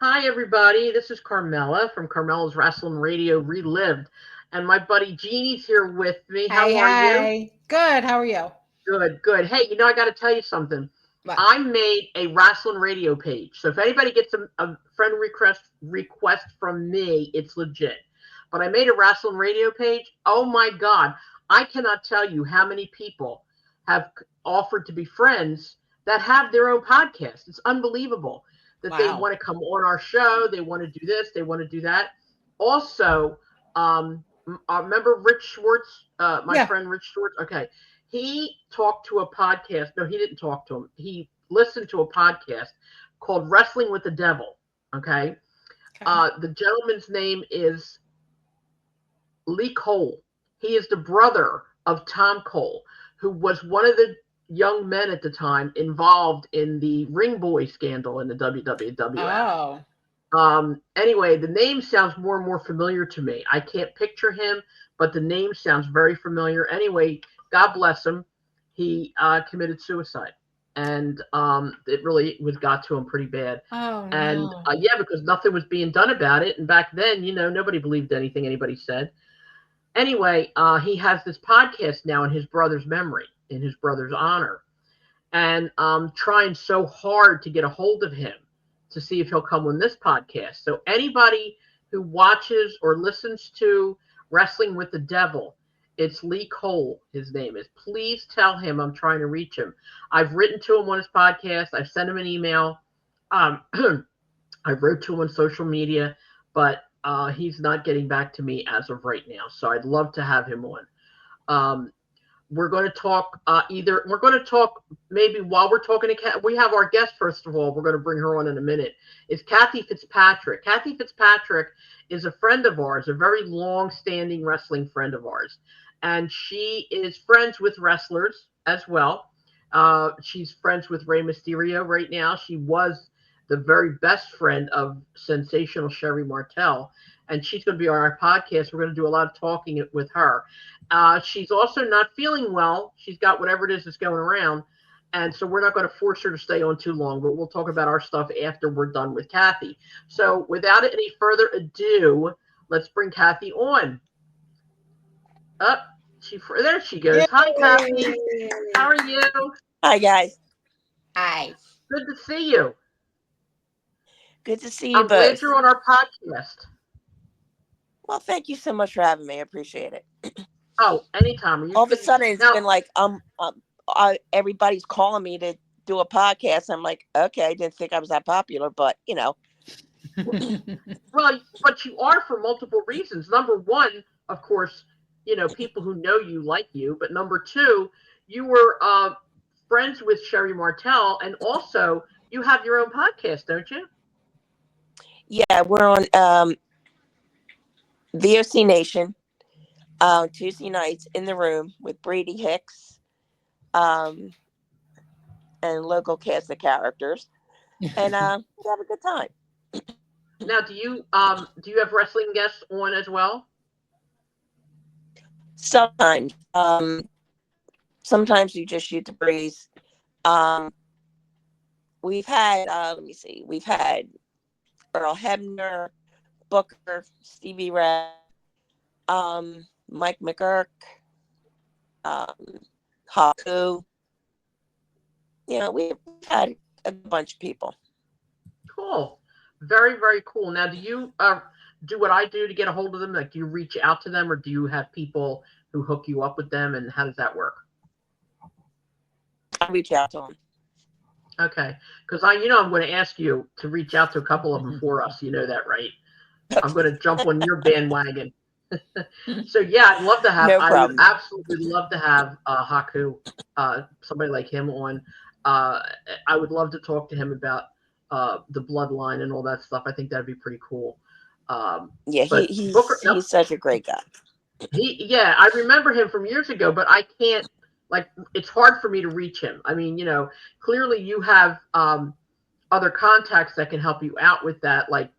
Hi, everybody. This is Carmela from Carmela's Rasslin Radio Relived. And my buddy Jeannie's here with me. Hey, How are you? hey. Good. How are you? Good, good. Hey, I got to tell you something. What? I made a Rasslin Radio page. So if anybody gets a friend request from me, it's legit. But I made a Rasslin Radio page. Oh my God. I cannot tell you how many people have offered to be friends that have their own podcast. It's unbelievable that they Wow. want to come on our show. They want to do this. They want to do that. Also, remember Rich Schwartz, my Yeah. friend Rich Schwartz? Okay. He talked to a podcast. No, he didn't talk to him. He listened to a podcast called Wrestling with the Devil. Okay. Okay. The gentleman's name is Lee Cole. He is the brother of Tom Cole, who was one of the young men at the time involved in the Ring Boy scandal in the WWF. Oh. Anyway, the name sounds more and more familiar to me. I can't picture him, but the name sounds very familiar. Anyway, God bless him. He committed suicide, and it really was got to him pretty bad. Oh And no. yeah, because nothing was being done about it. And back then, nobody believed anything anybody said. Anyway, he has this podcast now in his brother's memory, in his brother's honor, and I'm trying so hard to get a hold of him to see if he'll come on this podcast. So anybody who watches or listens to Wrestling with the Devil, it's Lee Cole, his name is. Please tell him I'm trying to reach him. I've written to him on his podcast. I've sent him an email. Um, I wrote to him on social media, but he's not getting back to me as of right now. So I'd love to have him on. Um, we're going to talk we're going to talk maybe while we're talking to we have our guest. First of all, we're going to bring her on in a minute, is Kathy Fitzpatrick. Kathy Fitzpatrick is a friend of ours, a very long standing wrestling friend of ours, and she is friends with wrestlers as well. She's friends with Rey Mysterio right now. She was the very best friend of sensational Sherry Martel, and she's going to be on our podcast. We're going to do a lot of talking with her. She's also not feeling well. She's got whatever it is that's going around. And so we're not going to force her to stay on too long, but we'll talk about our stuff after we're done with Kathy. So without any further ado, let's bring Kathy on. Up, there she goes. Hi, Kathy. How Yay. are you? Hi, guys. Hi. Good to see you. Good to see you I'm glad both. you're on our podcast. Well, thank you so much for having me. I appreciate it. Oh, anytime. Are you All of a free? sudden, it's Now, been like everybody's calling me to do a podcast. I'm like, okay, I didn't think I was that popular, but well, but you are for multiple reasons. Number one, of course, people who know you like you. But number two, you were friends with Sherry Martel, and also you have your own podcast, don't you? yeah, we're on VOC Nation Tuesday nights in the room with Brady Hicks um, and local cast of characters, and we have a good time. Now, do you have wrestling guests on as well? Sometimes, sometimes we just shoot the breeze. Um, we've had, let me see, we've had Earl Hebner, Booker, Stevie Ray, Mike McGurk, um, Haku. We've had a bunch of people. Cool, very very cool. Now, do you do what I do to get a hold of them? Like, do you reach out to them, or do you have people who hook you up with them, and how does that work? I reach out to them. Okay, because I'm going to ask you to reach out to a couple of them for us. You know that, right? I'm going to jump on your bandwagon. So yeah, I'd love to have. No I would problem. absolutely love to have Haku, somebody like him on. Uh, I would love to talk to him about the bloodline and all that stuff. I think that'd be pretty cool. Yeah, But Booker, no, he's such a great guy. yeah, I remember him from years ago, but I can't. Like, it's hard for me to reach him. I mean, clearly you have other contacts that can help you out with that. Like,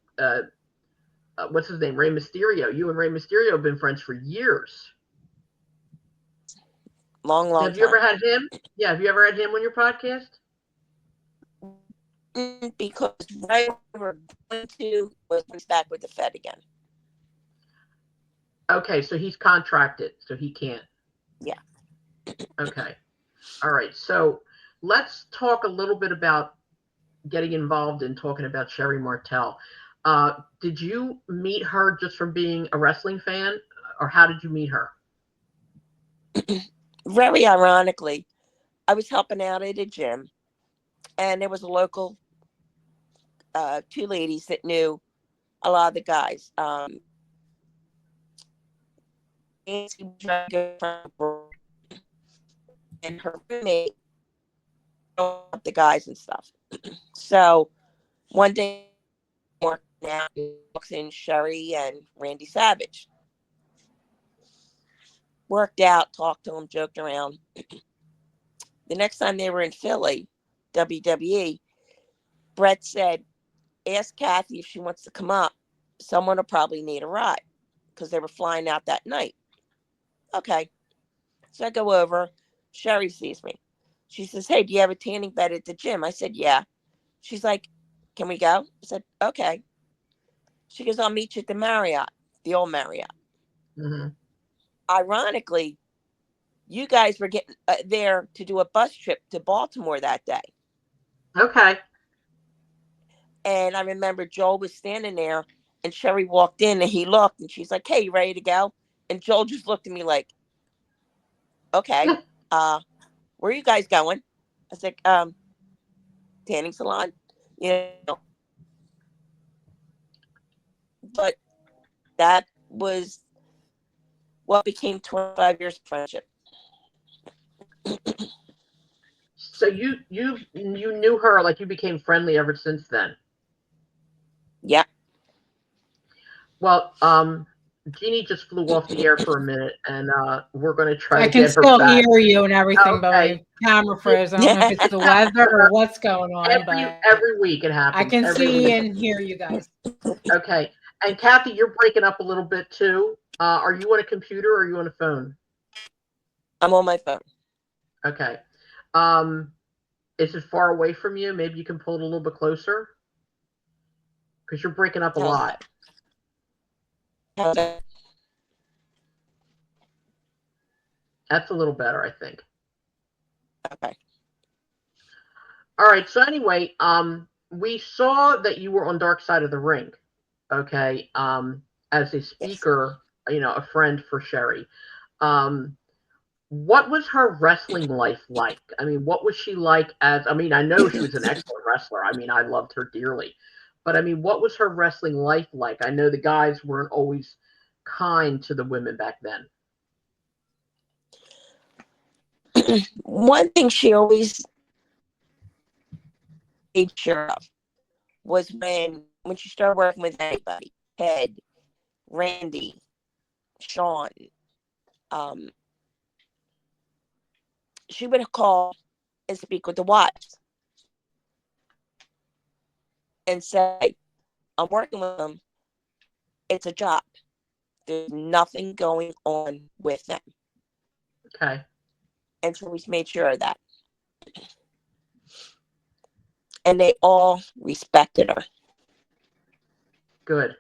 what's his name? Rey Mysterio. You and Rey Mysterio have been friends for years. Long Have you ever time. had him? Yeah, have you ever had him on your podcast? because right when we were going to was when he's back with the Fed again. Okay, so he's contracted, so he can't. Yeah. Okay. All right. So let's talk a little bit about getting involved in talking about Sherry Martel. Did you meet her just from being a wrestling fan, or how did you meet her? Very ironically, I was helping out at a gym, and there was a local two ladies that knew a lot of the guys. Nancy was trying to go from and her roommate up the guys and stuff. So one day, working out, walks in Sherry and Randy Savage. Worked out, talked to him, joked around. The next time they were in Philly, WWE, Brett said, ask Kathy if she wants to come up. Someone will probably need a ride because they were flying out that night. Okay. So I go over. Sherry sees me. She says, hey, do you have a tanning bed at the gym? I said, yeah. She's like, can we go? I said, okay. She goes, I'll meet you at the Marriott, the old Marriott. Mm-hmm. Ironically, you guys were getting there to do a bus trip to Baltimore that day. Okay. And I remember Joel was standing there and Sherry walked in and he looked and she's like, hey, you ready to go? And Joel just looked at me like, okay, where are you guys going? I said, tanning salon, you know. But that was what became 25 years of friendship. So you knew her, like you became friendly ever since then. Yeah. Well, Jeannie just flew off the air for a minute, and we're going to try I to can get her still back. hear you and everything, but Okay. my camera froze. I don't know if it's the weather or what's going on, but Every week it I happens. can Every see week. and hear you guys. Okay. And Kathy, you're breaking up a little bit too. Are you on a computer or are you on a phone? I'm on my phone. Okay. Is it far away from you? Maybe you can pull it a little bit closer because you're breaking up a How's lot. that? That's a little better, I think. Okay. All right. So anyway, we saw that you were on Dark Side of the Ring. Okay. As a speaker, yes. A friend for Sherry. What was her wrestling life like? I mean, what was she like I know she was an excellent wrestler. I mean, I loved her dearly. But I mean, what was her wrestling life like? I know the guys weren't always kind to the women back then. One thing she always made sure of was when she started working with anybody, Ted, Randy, Sean, she would call and speak with the wives and say, I'm working with them. It's a job. There's nothing going on with them. Okay. And so we made sure of that. And they all respected her. Good.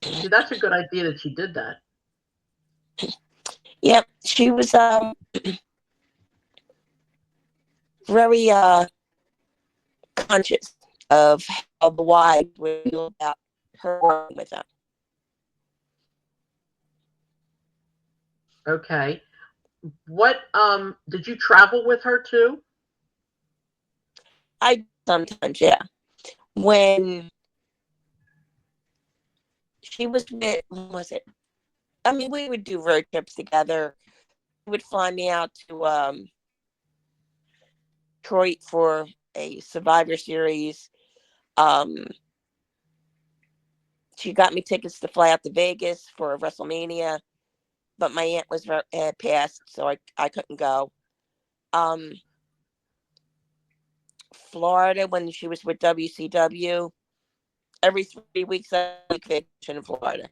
See, that's a good idea that she did that. Yep, she was very conscious of how the wives would feel about her working with them. Okay. What did you travel with her too? I sometimes, yeah. When she was with, when was it? I mean, we would do road trips together. She would fly me out to Detroit for a Survivor Series. She got me tickets to fly out to Vegas for WrestleMania, but my aunt was passed, so I couldn't go. Florida, when she was with WCW, every 3 weeks I took vacation in Florida.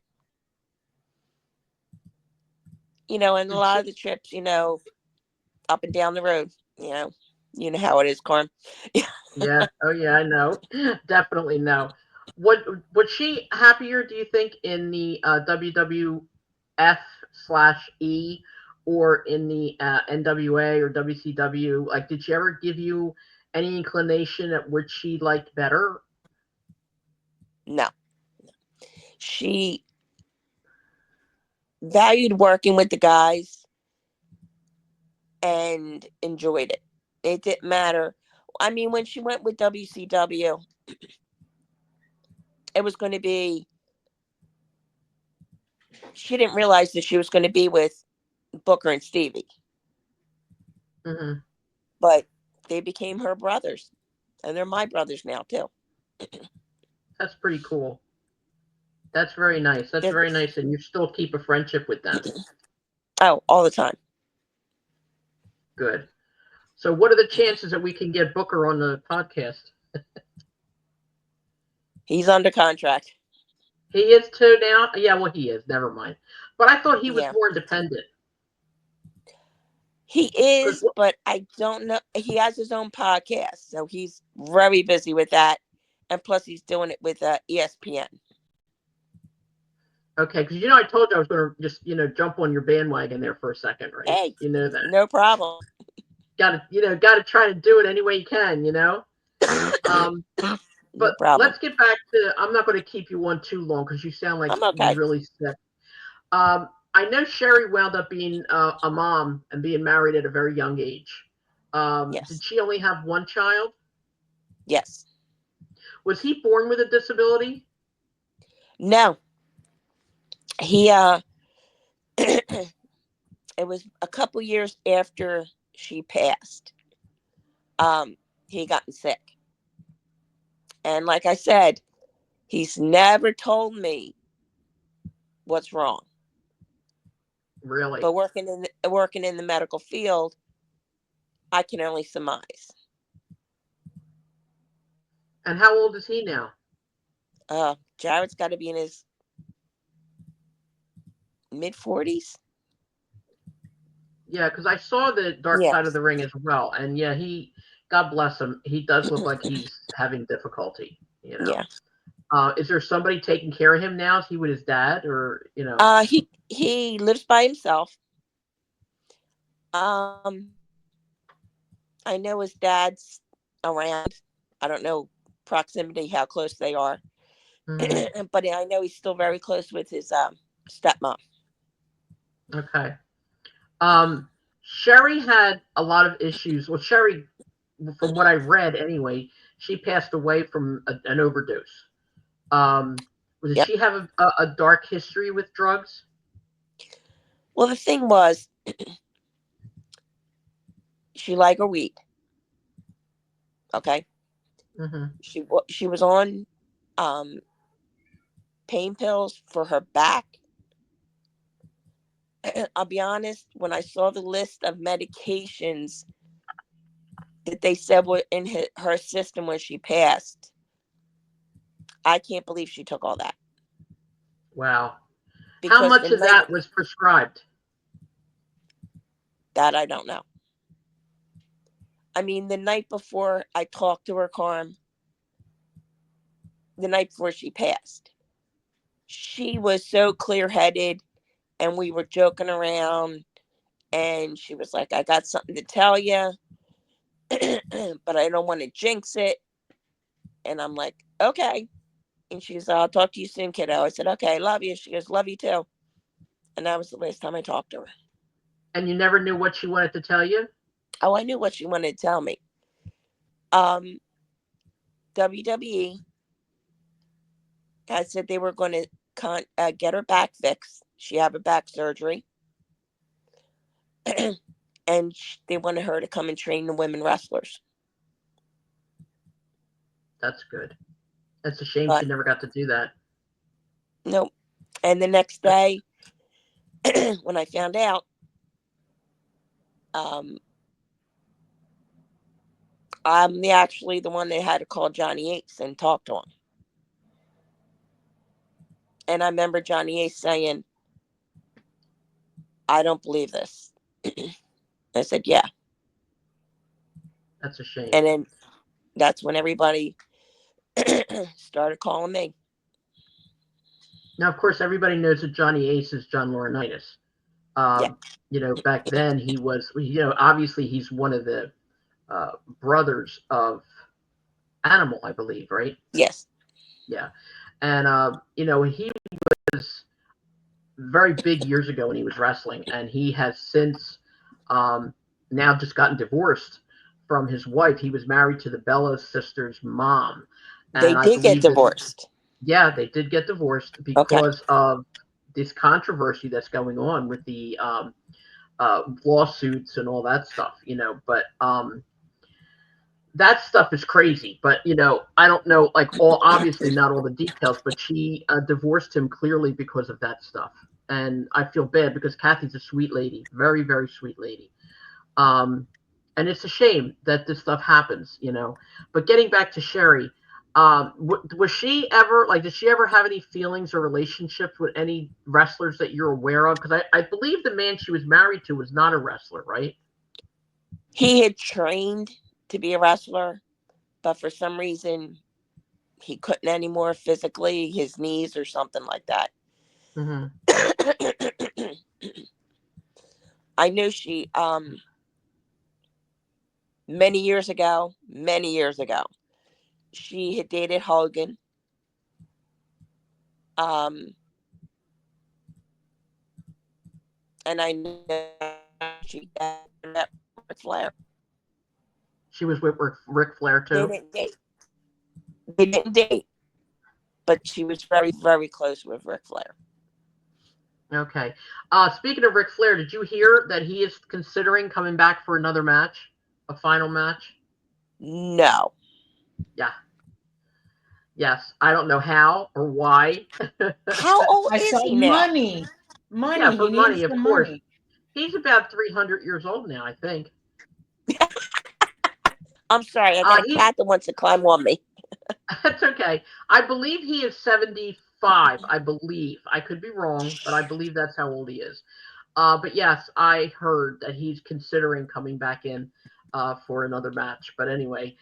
And a lot of the trips, up and down the road, You know how it is, Carm. Yeah. Oh yeah, I know. Definitely no. What was she happier? Do you think in the WWF/E or in the NWA or WCW? Like, did she ever give you any inclination at which she liked better? No, she valued working with the guys and enjoyed it. It didn't matter. I mean, when she went with WCW, it was going to be, she didn't realize that she was going to be with Booker and Stevie, Hmm. but they became her brothers, and they're my brothers now too. That's pretty cool. That's very nice. That's They're, very nice, and you still keep a friendship with them. oh, all the time. Good. So, what are the chances that we can get Booker on the podcast? He's under contract. He is too now. Yeah, well, he is. Never mind. But I thought he was Yeah, more independent. he Because is, but I don't know. He has his own podcast, so he's very busy with that, and plus he's doing it with ESPN. okay, because I told you I was going to just jump on your bandwagon there for a second, right? Hey, You know that. no problem. Got to try to do it any way you can. Um, No but problem. let's get back to. I'm not going to keep you on too long because you sound like I'm you're okay. really sick. I know Sherry wound up being a mom and being married at a very young age. Did Yes. she only have one child? Yes. Was he born with a disability? No. He it was a couple years after she passed. He gotten sick. And like I said, he's never told me what's wrong. Really? But working in the medical field, I can only surmise. And how old is he now? Jared's got to be in his mid-40s. Yeah, because I saw the Dark Side of Yes. the Ring as well, and yeah, God bless him, he does look like he's having difficulty. Yeah. Is there somebody taking care of him now? Is he with his dad, or? He lives by himself. Um, I know his dad's around. I don't know proximity, how close they are, Mhm. but I know he's still very close with his stepmom. Okay. Sherry had a lot of issues. Well, Sherry, from what I read anyway, she passed away from an overdose. Did Yep. she have a dark history with drugs? Well, the thing was, she liked her weed. Okay. Hmm. She was on um, pain pills for her back. I'll be honest, when I saw the list of medications that they said were in her system when she passed, I can't believe she took all that. Wow. How Because the much of night that was prescribed? that I don't know. I mean, the night before I talked to her, Carm, the night before she passed, she was so clear headed and we were joking around. And she was like, I got something to tell you, but I don't want to jinx it. And I'm like, okay. And she goes, I'll talk to you soon, kiddo. I said, okay, love you. She goes, love you too. And that was the last time I talked to her. And you never knew what she wanted to tell you? Oh, I knew what she wanted to tell me. WWE had said they were going to get her back fixed. She had a back surgery. And they wanted her to come and train the women wrestlers. That's good. That's a shame she But never got to do that. nope. And the next day, when I found out, I'm actually the one that had to call Johnny Ace and talk to him. And I remember Johnny Ace saying, I don't believe this. I said, yeah. That's a shame. And then that's when everybody started calling me. Now, of course, everybody knows that Johnny Ace is John Laurinaitis. Yeah. Back then he was, obviously he's one of the brothers of Animal, I believe, right? Yes. Yeah. And, he was very big years ago when he was wrestling, and he has since now just gotten divorced from his wife. He was married to the Bella sisters' mom. They And I did get believe that, divorced. yeah, they did get divorced Okay. because of this controversy that's going on with the lawsuits and all that stuff, but that stuff is crazy. But I don't know, like, obviously not all the details, but she divorced him clearly because of that stuff. And I feel bad because Kathy's a sweet lady, very, very sweet lady. And it's a shame that this stuff happens. But getting back to Sherry, was she ever, like, did she ever have any feelings or relationships with any wrestlers that you're aware of? Because I believe the man she was married to was not a wrestler, right? He had trained to be a wrestler, but for some reason he couldn't anymore physically, his knees or something like that. Mm-hmm. I knew she many years ago, she had dated Hogan. And I know she met Ric Flair. She was with Ric Flair too. They didn't date, but she was very, very close with Ric Flair. Okay. Speaking of Ric Flair, did you hear that he is considering coming back for another match, a final match? No. Yeah. Yes. I don't know how or why. How old I is saw he now? money. Yeah, for He money, needs of the course. money. He's about 300 years old now, I think. I'm sorry, I got a cat that wants to climb on me. That's okay. I believe he is 75, I believe. I could be wrong, but I believe that's how old he is. But yes, I heard that he's considering coming back in for another match. But anyway,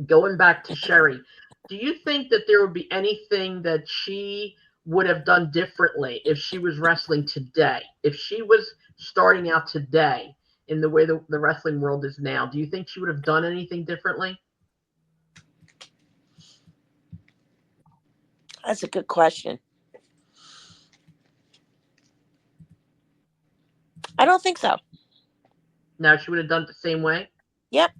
going back to Sherry, do you think that there would be anything that she would have done differently if she was wrestling today? If she was starting out today in the way the wrestling world is now, do you think she would have done anything differently? That's a good question. I don't think so. No, she would have done it the same way? Yep.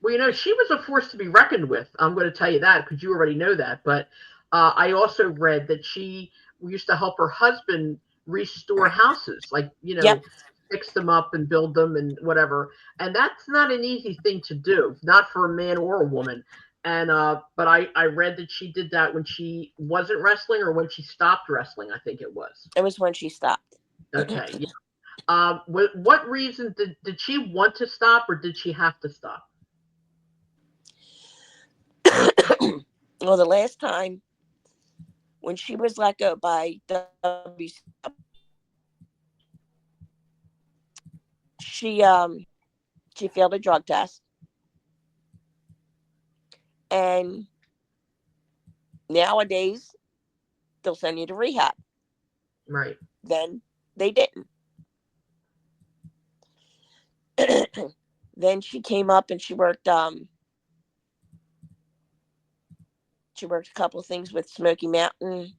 Well, she was a force to be reckoned with. I'm going to tell you that because you already know that. But I also read that she used to help her husband restore houses, like, Yep. fix them up and build them and whatever. And that's not an easy thing to do, not for a man or a woman. And but I read that she did that when she wasn't wrestling or when she stopped wrestling, I think it was. It was when she stopped. Okay. Yeah. What reason did she want to stop, or did she have to stop? Well, the last time when she was let go by WCW, she failed a drug test, and nowadays they'll send you to rehab. Right. Then they didn't. Then she came up and she worked a couple of things with Smoky Mountain.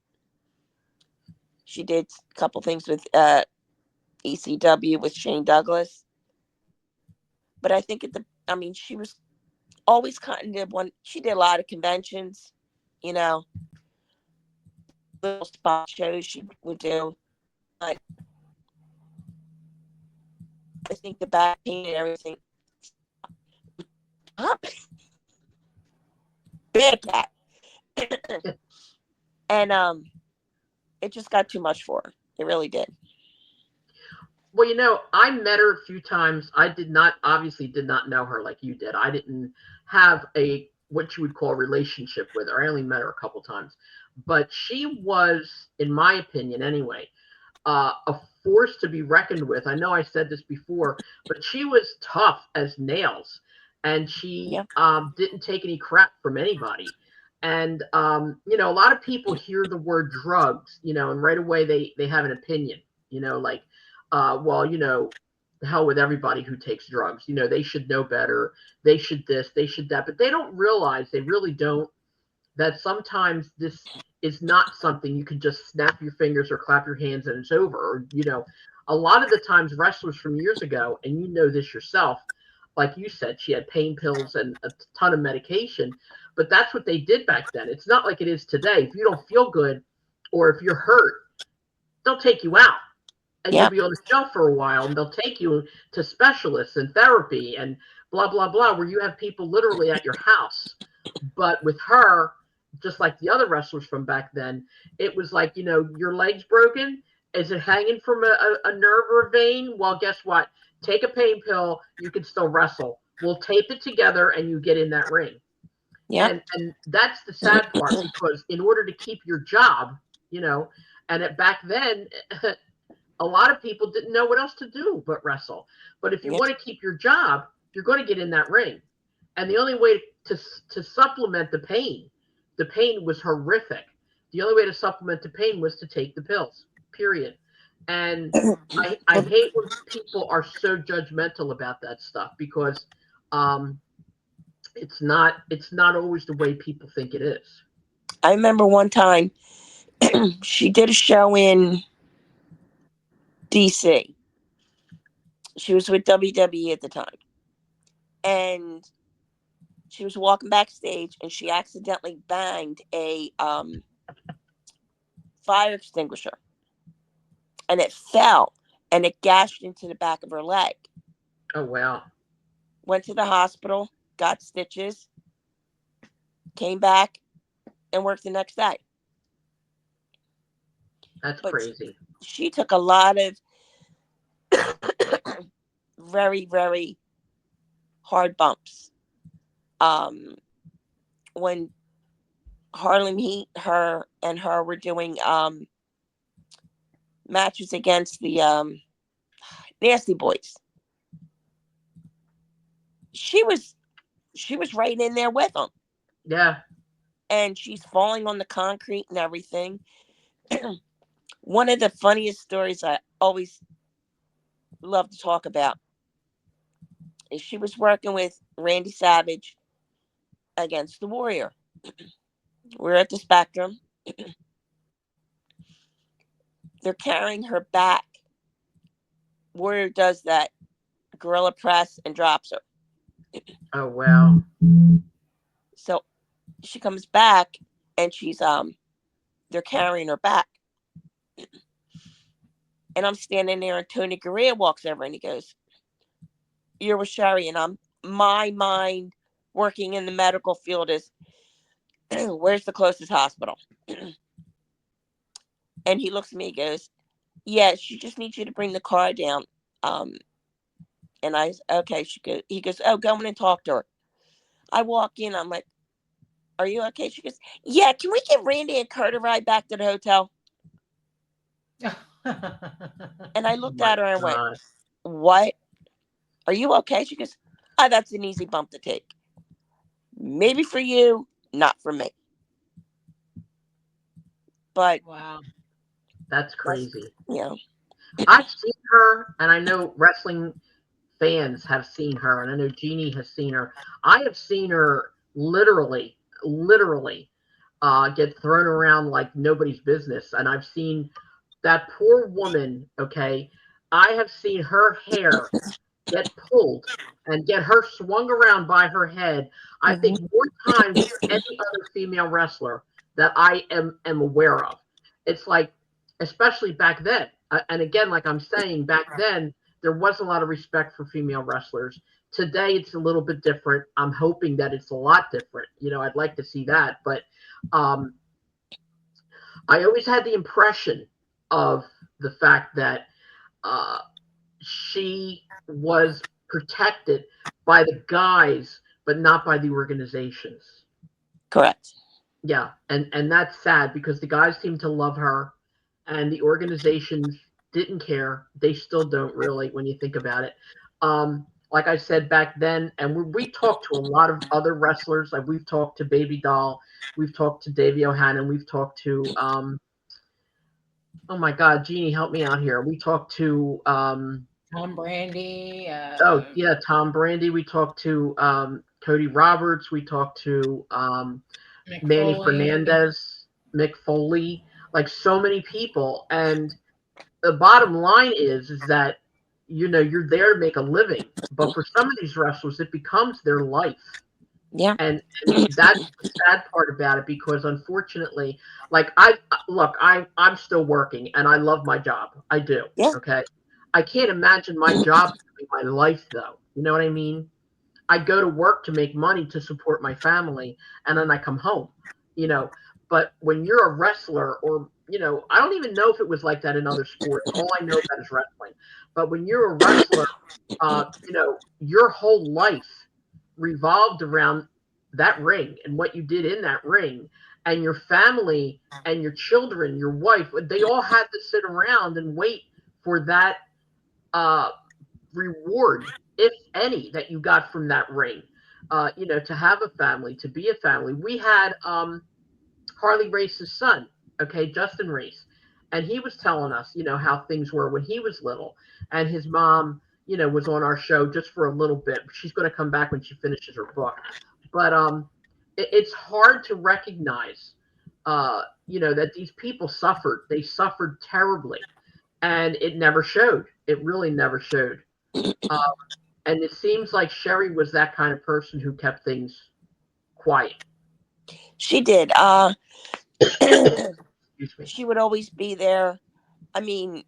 She did a couple things with ECW with Shane Douglas. But I think she was always kind of one. She did a lot of conventions, little spot shows she would do. But I think the back pain and everything up. Bad cat. And it just got too much for her. It really did. Well, I met her a few times. I obviously did not know her like you did. I didn't have what you would call a relationship with her. I only met her a couple times. But she was, in my opinion anyway, a force to be reckoned with. I know I said this before, but she was tough as nails, and she didn't take any crap from anybody. And a lot of people hear the word drugs, and right away they have an opinion, like, well, the hell with everybody who takes drugs. They should know better. They should this, they should that, but they don't realize, they really don't, that sometimes this is not something you can just snap your fingers or clap your hands and it's over. Or, a lot of the times wrestlers from years ago, and this yourself, like you said, she had pain pills and a ton of medication, but that's what they did back then. It's not like it is today. If you don't feel good or if you're hurt, they'll take you out and you'll be on the shelf for a while, and they'll take you to specialists and therapy and blah, blah, blah, where you have people literally at your house. But with her, just like the other wrestlers from back then, it was like, your leg's broken. Is it hanging from a nerve or a vein? Well, guess what? Take a pain pill. You can still wrestle. We'll tape it together and you get in that ring. Yeah. And that's the sad part, because in order to keep your job, and back then, a lot of people didn't know what else to do but wrestle. But if you want to keep your job, you're going to get in that ring. And the only way to supplement the pain was horrific. The only way to supplement the pain was to take the pills, period. And I hate when people are so judgmental about that stuff, because it's not always the way people think it is. I remember one time she did a show in DC. She was with WWE at the time. And she was walking backstage and she accidentally banged a fire extinguisher. And it fell and it gashed into the back of her leg. Oh, wow. Went to the hospital, got stitches, came back and worked the next day. That's crazy. She took a lot of very, very hard bumps. When Harlem Heat, her were doing matches against the Nasty Boys. She was right in there with them. Yeah. And she's falling on the concrete and everything. One of the funniest stories I always love to talk about is she was working with Randy Savage against the Warrior. We're at the Spectrum. They're carrying her back. Warrior does that gorilla press and drops her. Oh, wow. So she comes back and she's they're carrying her back. And I'm standing there and Tony Garea walks over and he goes, "You're with Sherry." And my mind working in the medical field is, where's the closest hospital? And he looks at me and goes, "Yeah, she just needs you to bring the car down." And okay. He goes, "Oh, go in and talk to her." I walk in. I'm like, "Are you okay?" She goes, "Yeah, can we get Randy and Kurt a ride back to the hotel?" And I looked at her and went, "What? Are you okay?" She goes, "Oh, that's an easy bump to take. Maybe for you, not for me." But wow, that's crazy. I've seen her, and I know wrestling fans have seen her, and I know Jeannie has seen her. I have seen her literally get thrown around like nobody's business, and I've seen that poor woman. Okay, I have seen her hair get pulled and get her swung around by her head. I think more times than any other female wrestler that I am aware of. It's like, especially back then, and again, like I'm saying, back then there was a lot of respect for female wrestlers. Today it's a little bit different. I'm hoping that it's a lot different. I'd like to see that, but I always had the impression of the fact that she was protected by the guys, but not by the organizations. Correct. Yeah, and that's sad, because the guys seem to love her, and the organizations didn't care. They still don't really when you think about it. Like I said back then, and we talked to a lot of other wrestlers. Like we've talked to Baby Doll, we've talked to Davey O'Hannon, we've talked to oh my God, Jeannie, help me out here. We talked to Tom Brandy. oh yeah, Tom Brandy. We talked to Cody Roberts. We talked to Mick Manny Foley. Fernandez, Mick Foley, like so many people. And the bottom line is that you're there to make a living, but for some of these wrestlers, it becomes their life. Yeah. And that's the sad part about it, because unfortunately, like I'm still working and I love my job. I do. Yeah. Okay. I can't imagine my job being my life though. You know what I mean? I go to work to make money to support my family, and then I come home, you know. But when you're a wrestler, or I don't even know if it was like that in other sports. All I know about is wrestling. But when you're a wrestler, your whole life revolved around that ring and what you did in that ring, and your family and your children, your wife. They all had to sit around and wait for that uh, reward, if any, that you got from that ring. To have a family, to be a family. We had Harley Race's son, okay, Justin Race, and he was telling us, how things were when he was little, and his mom, was on our show just for a little bit. She's going to come back when she finishes her book, but it's hard to recognize, that these people suffered. They suffered terribly, and it never showed. It really never showed. Um, and it seems like Sherry was that kind of person who kept things quiet. She did. Excuse me. She would always be there. I mean,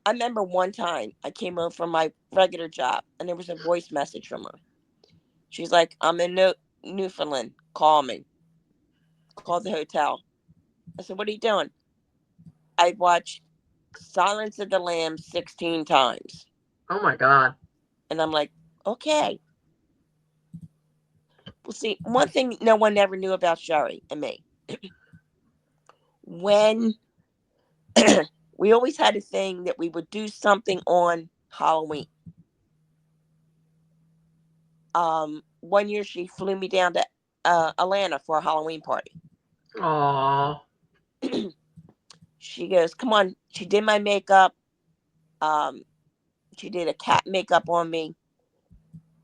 I remember one time I came home from my regular job and there was a voice message from her. She's like, I'm in Newfoundland. Call me. Call the hotel. I said, what are you doing? I watched Silence of the Lambs 16 times. Oh my God. And I'm like, okay. Well, see, one thing no one ever knew about Sherry and me. When we always had a thing that we would do something on Halloween. One year she flew me down to Atlanta for a Halloween party. Aww. She goes, come on. She did my makeup. She did a cat makeup on me.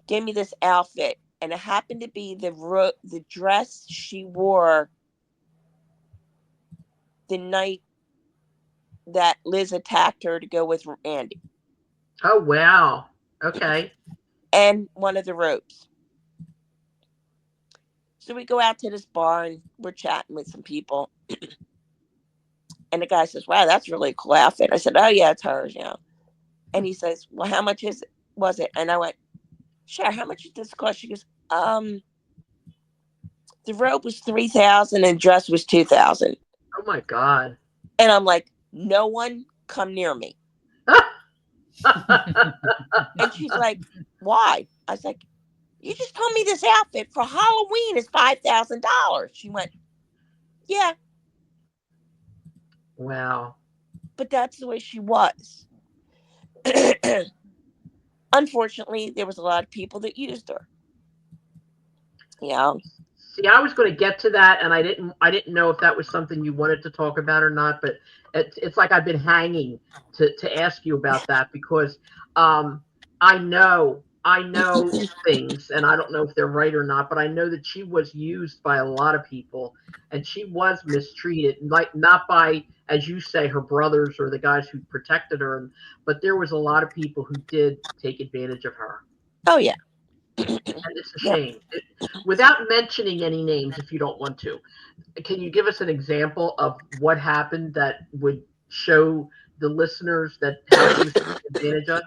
Gave me this outfit, and it happened to be the dress she wore the night that Liz attacked her to go with Andy. Oh wow. Okay. And one of the robes. So we go out to this bar and we're chatting with some people. And the guy says, wow, that's a really cool outfit. I said, oh yeah, it's hers, And he says, well, how much was it? And I went, sure, how much did this cost? She goes, the robe was $3,000 and the dress was $2,000. Oh my God. And I'm like, no one come near me. And she's like, why? I was like, you just told me this outfit for Halloween is $5,000. She went, yeah. Wow. But that's the way she was. Unfortunately, there was a lot of people that used her. See, I was going to get to that, and I didn't know if that was something you wanted to talk about or not. But it's like I've been hanging to ask you about that, because I know things, and I don't know if they're right or not. But I know that she was used by a lot of people, and she was mistreated, like not by, as you say, her brothers or the guys who protected her, but there was a lot of people who did take advantage of her. Oh yeah. And it's a shame. Without mentioning any names, if you don't want to, can you give us an example of what happened that would show the listeners that how she was taken advantage of?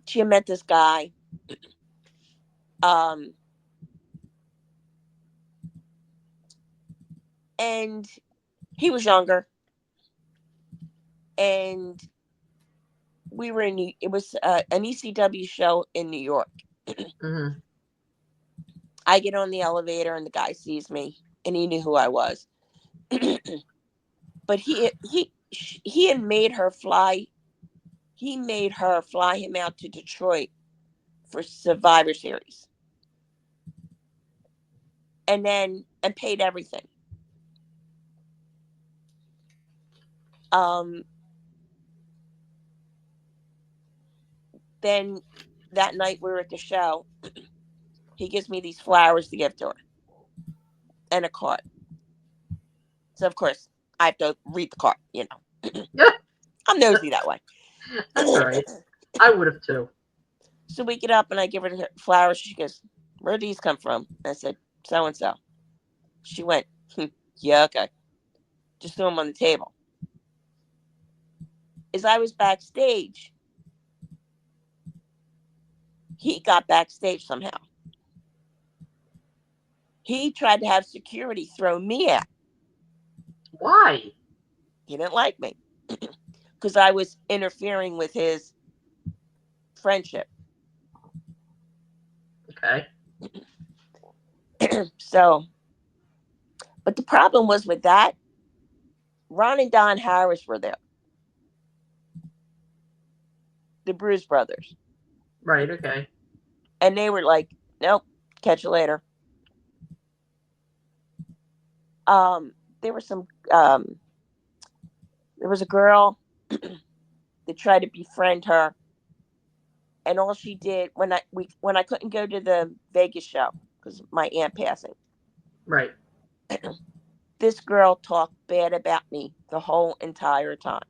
She met this guy. And he was younger. And we were it was an ECW show in New York. Mm-hmm. I get on the elevator and the guy sees me and he knew who I was. But he had made her fly. He made her fly him out to Detroit for Survivor Series, and paid everything. Then that night we were at the show. He gives me these flowers to give to her and a card. So of course I have to read the card. Yeah, I'm nosy that way. that's all right. I would have too. So we get up and I give her the flowers. She goes, "Where do these come from?" I said, "So and so." She went, "Yeah, okay." Just threw them on the table. As I was backstage, he got backstage somehow. He tried to have security throw me out. Why? He didn't like me because I was interfering with his friendship. Okay. So, but the problem was with that, Ron and Don Harris were there, the Bruise Brothers. Right, okay. And they were like, "Nope, catch you later." There was a girl that tried to befriend her, and all she did when I couldn't go to the Vegas show because my aunt passing, Right. this girl talked bad about me the whole entire time.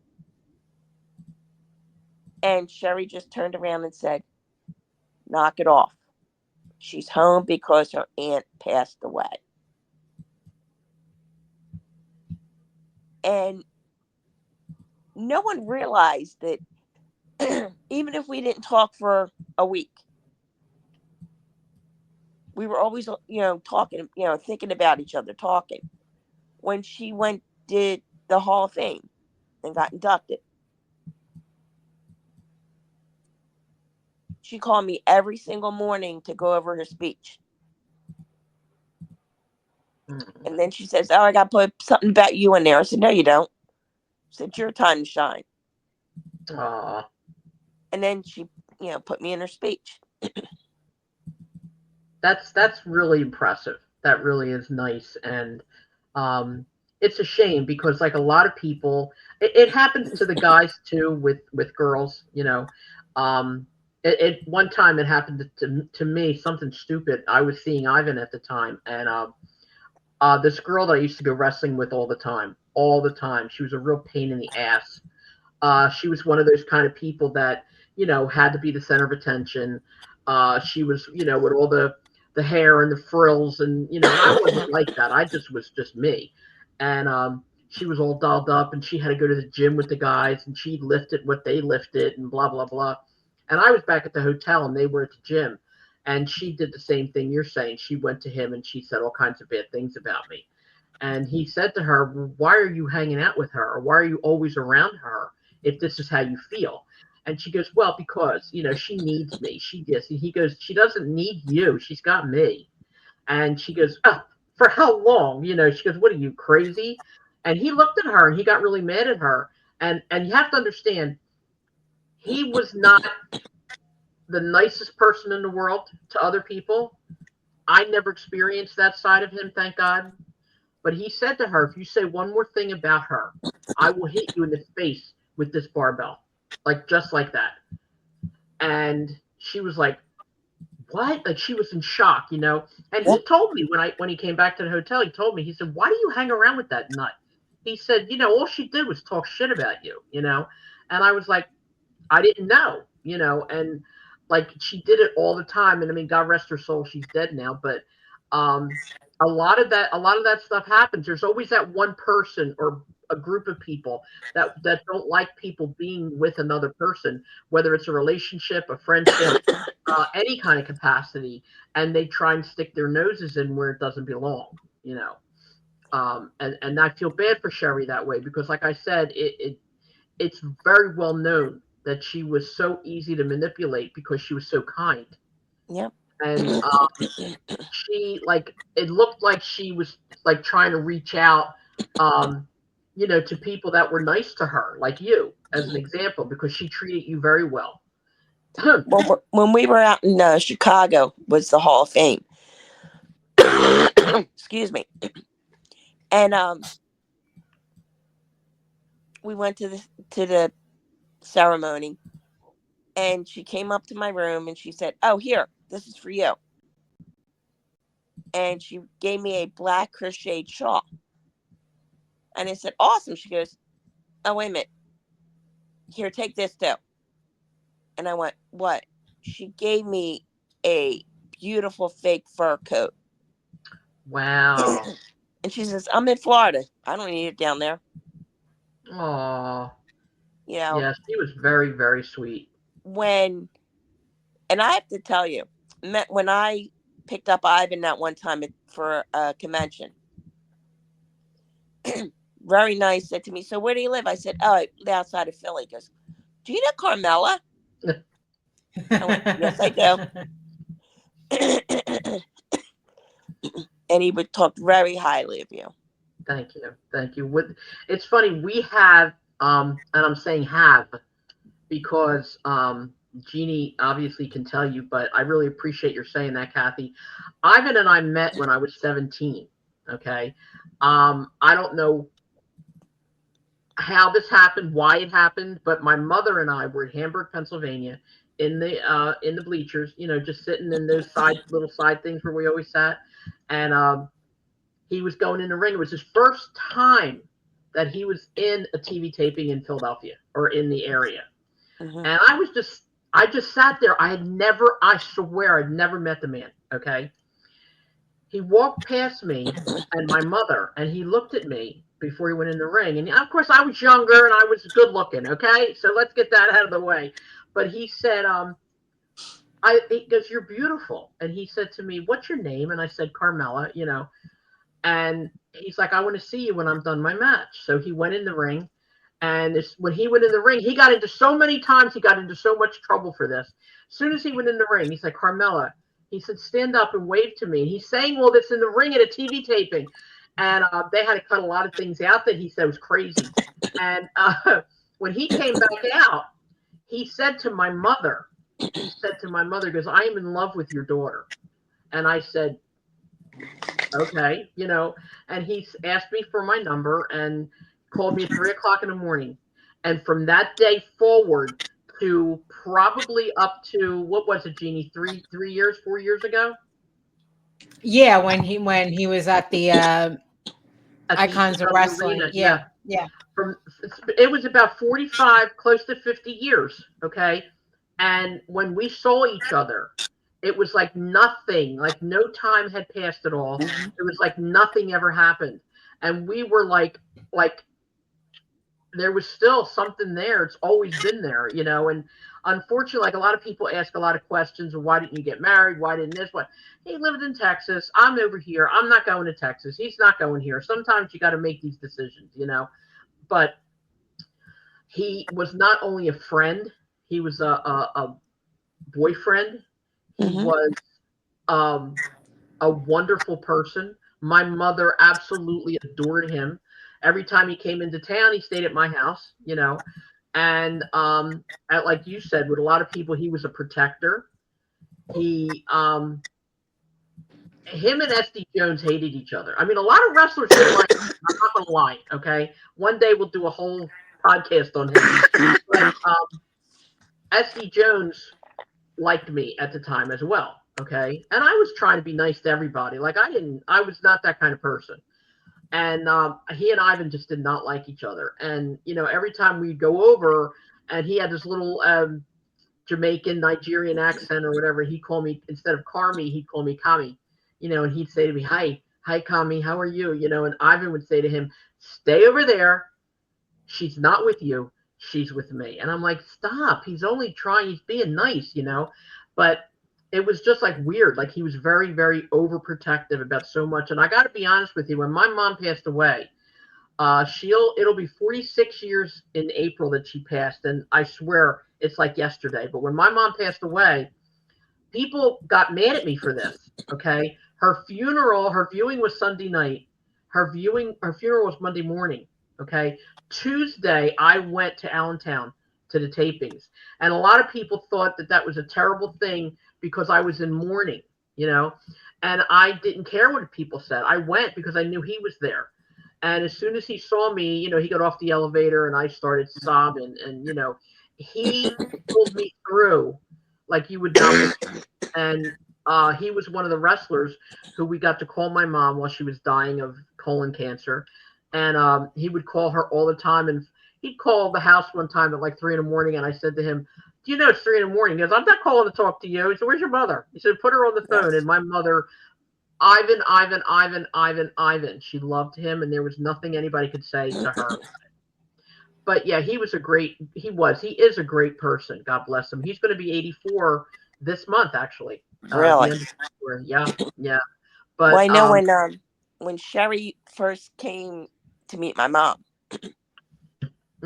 And Sherry just turned around and said, "Knock it off. She's home because her aunt passed away." And no one realized that even if we didn't talk for a week, we were always, talking, thinking about each other, talking. When she did the Hall of Fame and got inducted, she called me every single morning to go over her speech. And then she says, "Oh, I got to put something about you in there." I said, "No, you don't." She said, "It's your time to shine." Aww. And then she, put me in her speech. That's really impressive. That really is nice. And it's a shame because like a lot of people, it happens to the guys too with girls, one time it happened to me, something stupid. I was seeing Ivan at the time, and this girl that I used to go wrestling with all the time, she was a real pain in the ass. She was one of those kind of people that, had to be the center of attention. She was, with all the hair and the frills, and I wasn't like that. I just was just me. And she was all dolled up, and she had to go to the gym with the guys, and she lifted what they lifted, and blah blah blah. And I was back at the hotel, and they were at the gym, and she did the same thing you're saying. She went to him, and she said all kinds of bad things about me. And he said to her, "Well, why are you hanging out with her? Or why are you always around her if this is how you feel?" And she goes, "Well, because, she needs me. She does." And he goes, "She doesn't need you. She's got me." And she goes, "Oh, for how long?" She goes, "What are you, crazy?" And he looked at her and he got really mad at her. And you have to understand, he was not the nicest person in the world to other people. I never experienced that side of him, thank God. But he said to her, "If you say one more thing about her, I will hit you in the face with this barbell." Like, just like that. And she was like, "What?" Like, she was in shock, And he told me when he came back to the hotel, he told me, he said, "Why do you hang around with that nut?" He said, "All she did was talk shit about you." And I was like, "I didn't know," and like, she did it all the time. And I mean, God rest her soul, she's dead now. But um, a lot of that stuff happens. There's always that one person or a group of people that don't like people being with another person, whether it's a relationship, a friendship, any kind of capacity, and they try and stick their noses in where it doesn't belong. And I feel bad for Sherry that way because, like I said, it's very well known that she was so easy to manipulate because she was so kind. Yep. and she like it looked like she was like trying to reach out, to people that were nice to her, like you, as an example, because she treated you very well. When we were out in Chicago, was the Hall of Fame. Excuse me. And we went to the ceremony, and she came up to my room and she said, "Oh, here, this is for you." And she gave me a black crocheted shawl. And I said, "Awesome." She goes, "Oh, wait a minute. Here, take this too." And I went, "What?" She gave me a beautiful fake fur coat. Wow. And she says, "I'm in Florida. I don't need it down there." Aw. You know, Yeah, she was very, very sweet. and I have to tell you, when I picked up Ivan that one time for a convention, very nice, said to me, "So where do you live?" I said, "Oh, I live outside of Philly." He goes, "Do you know Carmela?" I went, "Yes, I do." And he would talk very highly of you. Thank you. Thank you. It's funny, we have, and I'm saying have, because Jeannie obviously can tell you, but I really appreciate your saying that, Kathy. Ivan and I met when I was 17. Okay. I don't know how this happened, why it happened, but my mother and I were in Hamburg, Pennsylvania, in the bleachers, just sitting in those little side things where we always sat, and he was going in the ring. It was his first time that he was in a TV taping in Philadelphia or in the area. Mm-hmm. And I just sat there. I swear I'd never met the man. Okay. He walked past me and my mother, and he looked at me before he went in the ring. And of course I was younger and I was good looking. Okay. So let's get that out of the way. But he said, he goes, "You're beautiful." And he said to me, "What's your name?" And I said, "Carmela," And he's like, "I want to see you when I'm done my match." So he went in the ring. And when he went in the ring, he got into so much trouble for this. As soon as he went in the ring, he said, "Carmela," he said, "stand up and wave to me." And he's saying all this in the ring at a TV taping. And they had to cut a lot of things out that he said was crazy. And when he came back out, he said to my mother, goes, "I am in love with your daughter." And I said, "Okay," and he asked me for my number and called me at 3 o'clock in the morning. And from that day forward to probably up to, what was it, Jeannie, 4 years ago? Yeah, when he was at the At the Icons of ECW Wrestling. Arena, Yeah, yeah. It was about 45, close to 50 years, okay? And when we saw each other, it was like nothing, like no time had passed at all. Mm-hmm. It was like nothing ever happened. And we were like there was still something there. It's always been there, and unfortunately, like a lot of people ask a lot of questions of why didn't you get married? Why didn't this? What? He lived in Texas. I'm over here. I'm not going to Texas. He's not going here. Sometimes you got to make these decisions, But he was not only a friend, he was a boyfriend. He Mm-hmm. was a wonderful person. My mother absolutely adored him. Every time he came into town, he stayed at my house, And like you said, with a lot of people, he was a protector. Him and SD Jones hated each other. I mean, a lot of wrestlers didn't like him. I'm not gonna lie. Okay, one day we'll do a whole podcast on him. But SD Jones liked me at the time as well. Okay. And I was trying to be nice to everybody. Like I was not that kind of person. And he and Ivan just did not like each other. And, every time we'd go over and he had this little Jamaican, Nigerian accent or whatever, he called me, instead of Carmi, he'd call me Kami, and he'd say to me, hi, Kami, how are you? And Ivan would say to him, "Stay over there. She's not with you. She's with me." And I'm like, "Stop. He's only trying. He's being nice, But it was just like weird. Like he was very, very overprotective about so much. And I got to be honest with you, when my mom passed away, it'll be 46 years in April that she passed. And I swear it's like yesterday. But when my mom passed away, people got mad at me for this. Okay, her viewing was Sunday night. Her funeral was Monday morning. Okay, Tuesday I went to Allentown to the tapings, and a lot of people thought that that was a terrible thing because I was in mourning, you know, and I didn't care what people said. I went because I knew he was there. And as soon as he saw me, he got off the elevator and I started sobbing. And, he pulled me through like you would not believe. And he was one of the wrestlers who we got to call my mom while she was dying of colon cancer. And he would call her all the time. And he'd call the house one time at like 3 in the morning. And I said to him, do you know it's 3 in the morning? He goes, I'm not calling to talk to you. He said, where's your mother? He said, put her on the phone. And my mother, Ivan, Ivan, Ivan, Ivan, Ivan. She loved him, and there was nothing anybody could say to her. But yeah, he is a great person. God bless him. He's going to be 84 this month, actually. Really? The end of February. Yeah, yeah. Well, But I know when Sherry first came to meet my mom,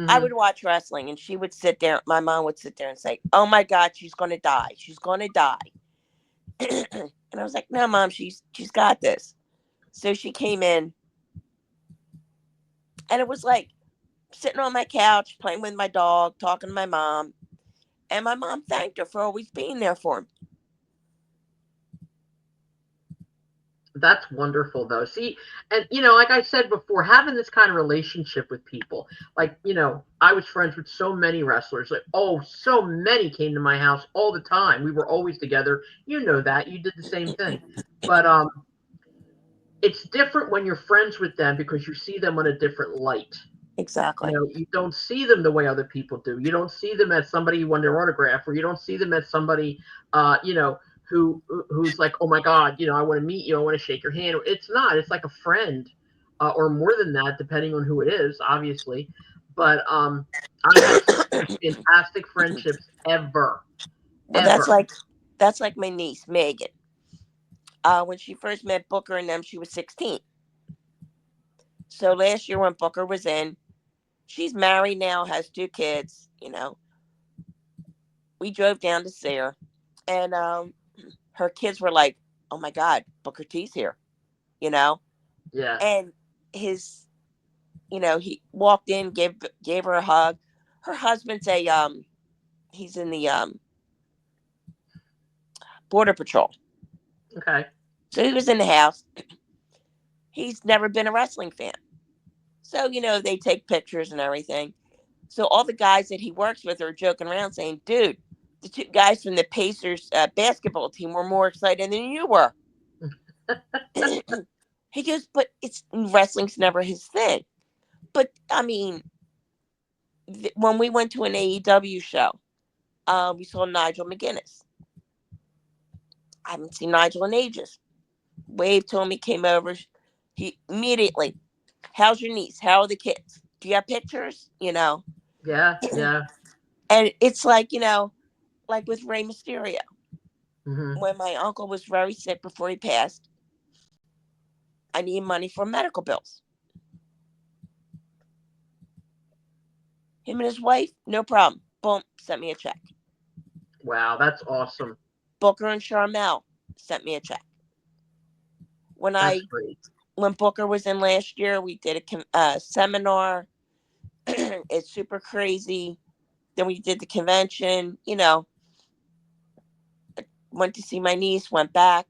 I would watch wrestling, and she would sit there. My mom would sit there and say, "Oh my God, she's going to die. She's going to die." And I was like, "No, Mom, she's got this." So she came in, and it was like sitting on my couch, playing with my dog, talking to my mom, and my mom thanked her for always being there for me. That's wonderful, though. See, and like I said before, having this kind of relationship with people, like I was friends with so many wrestlers. Like, so many came to my house all the time. We were always together. You know that. You did the same thing. But it's different when you're friends with them because you see them in a different light. Exactly. You don't see them the way other people do. You don't see them as somebody you want their autograph, or you don't see them as somebody, who's like, oh my God, I want to meet you, I want to shake your hand. It's not. It's like a friend, or more than that, depending on who it is, obviously. But I had fantastic friendships ever. Well, Ever. that's like my niece Megan. When she first met Booker and them, she was 16. So last year when Booker was in, she's married now, has 2 kids. We drove down to see her, and her kids were like, "Oh my God, Booker T's here," Yeah. And his, he walked in, gave her a hug. Her husband's he's in the border patrol. Okay. So he was in the house. He's never been a wrestling fan. So, they take pictures and everything. So all the guys that he works with are joking around saying, dude, the 2 guys from the Pacers basketball team were more excited than you were. He goes, but wrestling's never his thing. But, I mean, when we went to an AEW show, we saw Nigel McGuinness. I haven't seen Nigel in ages. Waved to him. He came over. He immediately, how's your niece? How are the kids? Do you have pictures? Yeah. Yeah. And it's like, like with Rey Mysterio. Mm-hmm. When my uncle was very sick before he passed, I needed money for medical bills. Him and his wife, no problem. Boom, sent me a check. Wow, that's awesome. Booker and Charmel sent me a check. That's great. When Booker was in last year, we did a seminar. It's super crazy. Then we did the convention. Went to see my niece. Went back.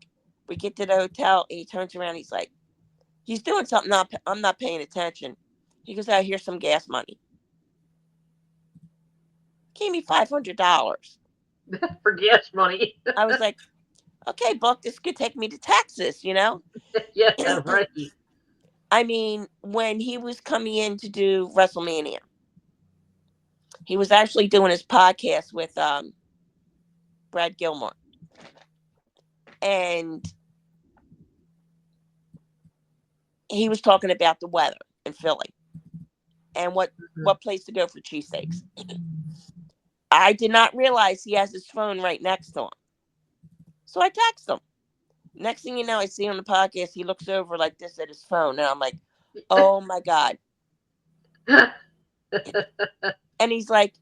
We get to the hotel, and he turns around. He's like, he's doing something. I'm not paying attention. He goes, "Oh, here's some gas money." Gave me $500 for gas money. I was like, "Okay, Buck, this could take me to Texas." Yeah, right. I mean, when he was coming in to do WrestleMania, he was actually doing his podcast with Brad Gilmore, and he was talking about the weather in Philly and what place to go for cheesesteaks. I did not realize he has his phone right next to him, so I text him. Next thing you know, I see on the podcast, he looks over like this at his phone, and I'm like, "Oh my God!" And he's like,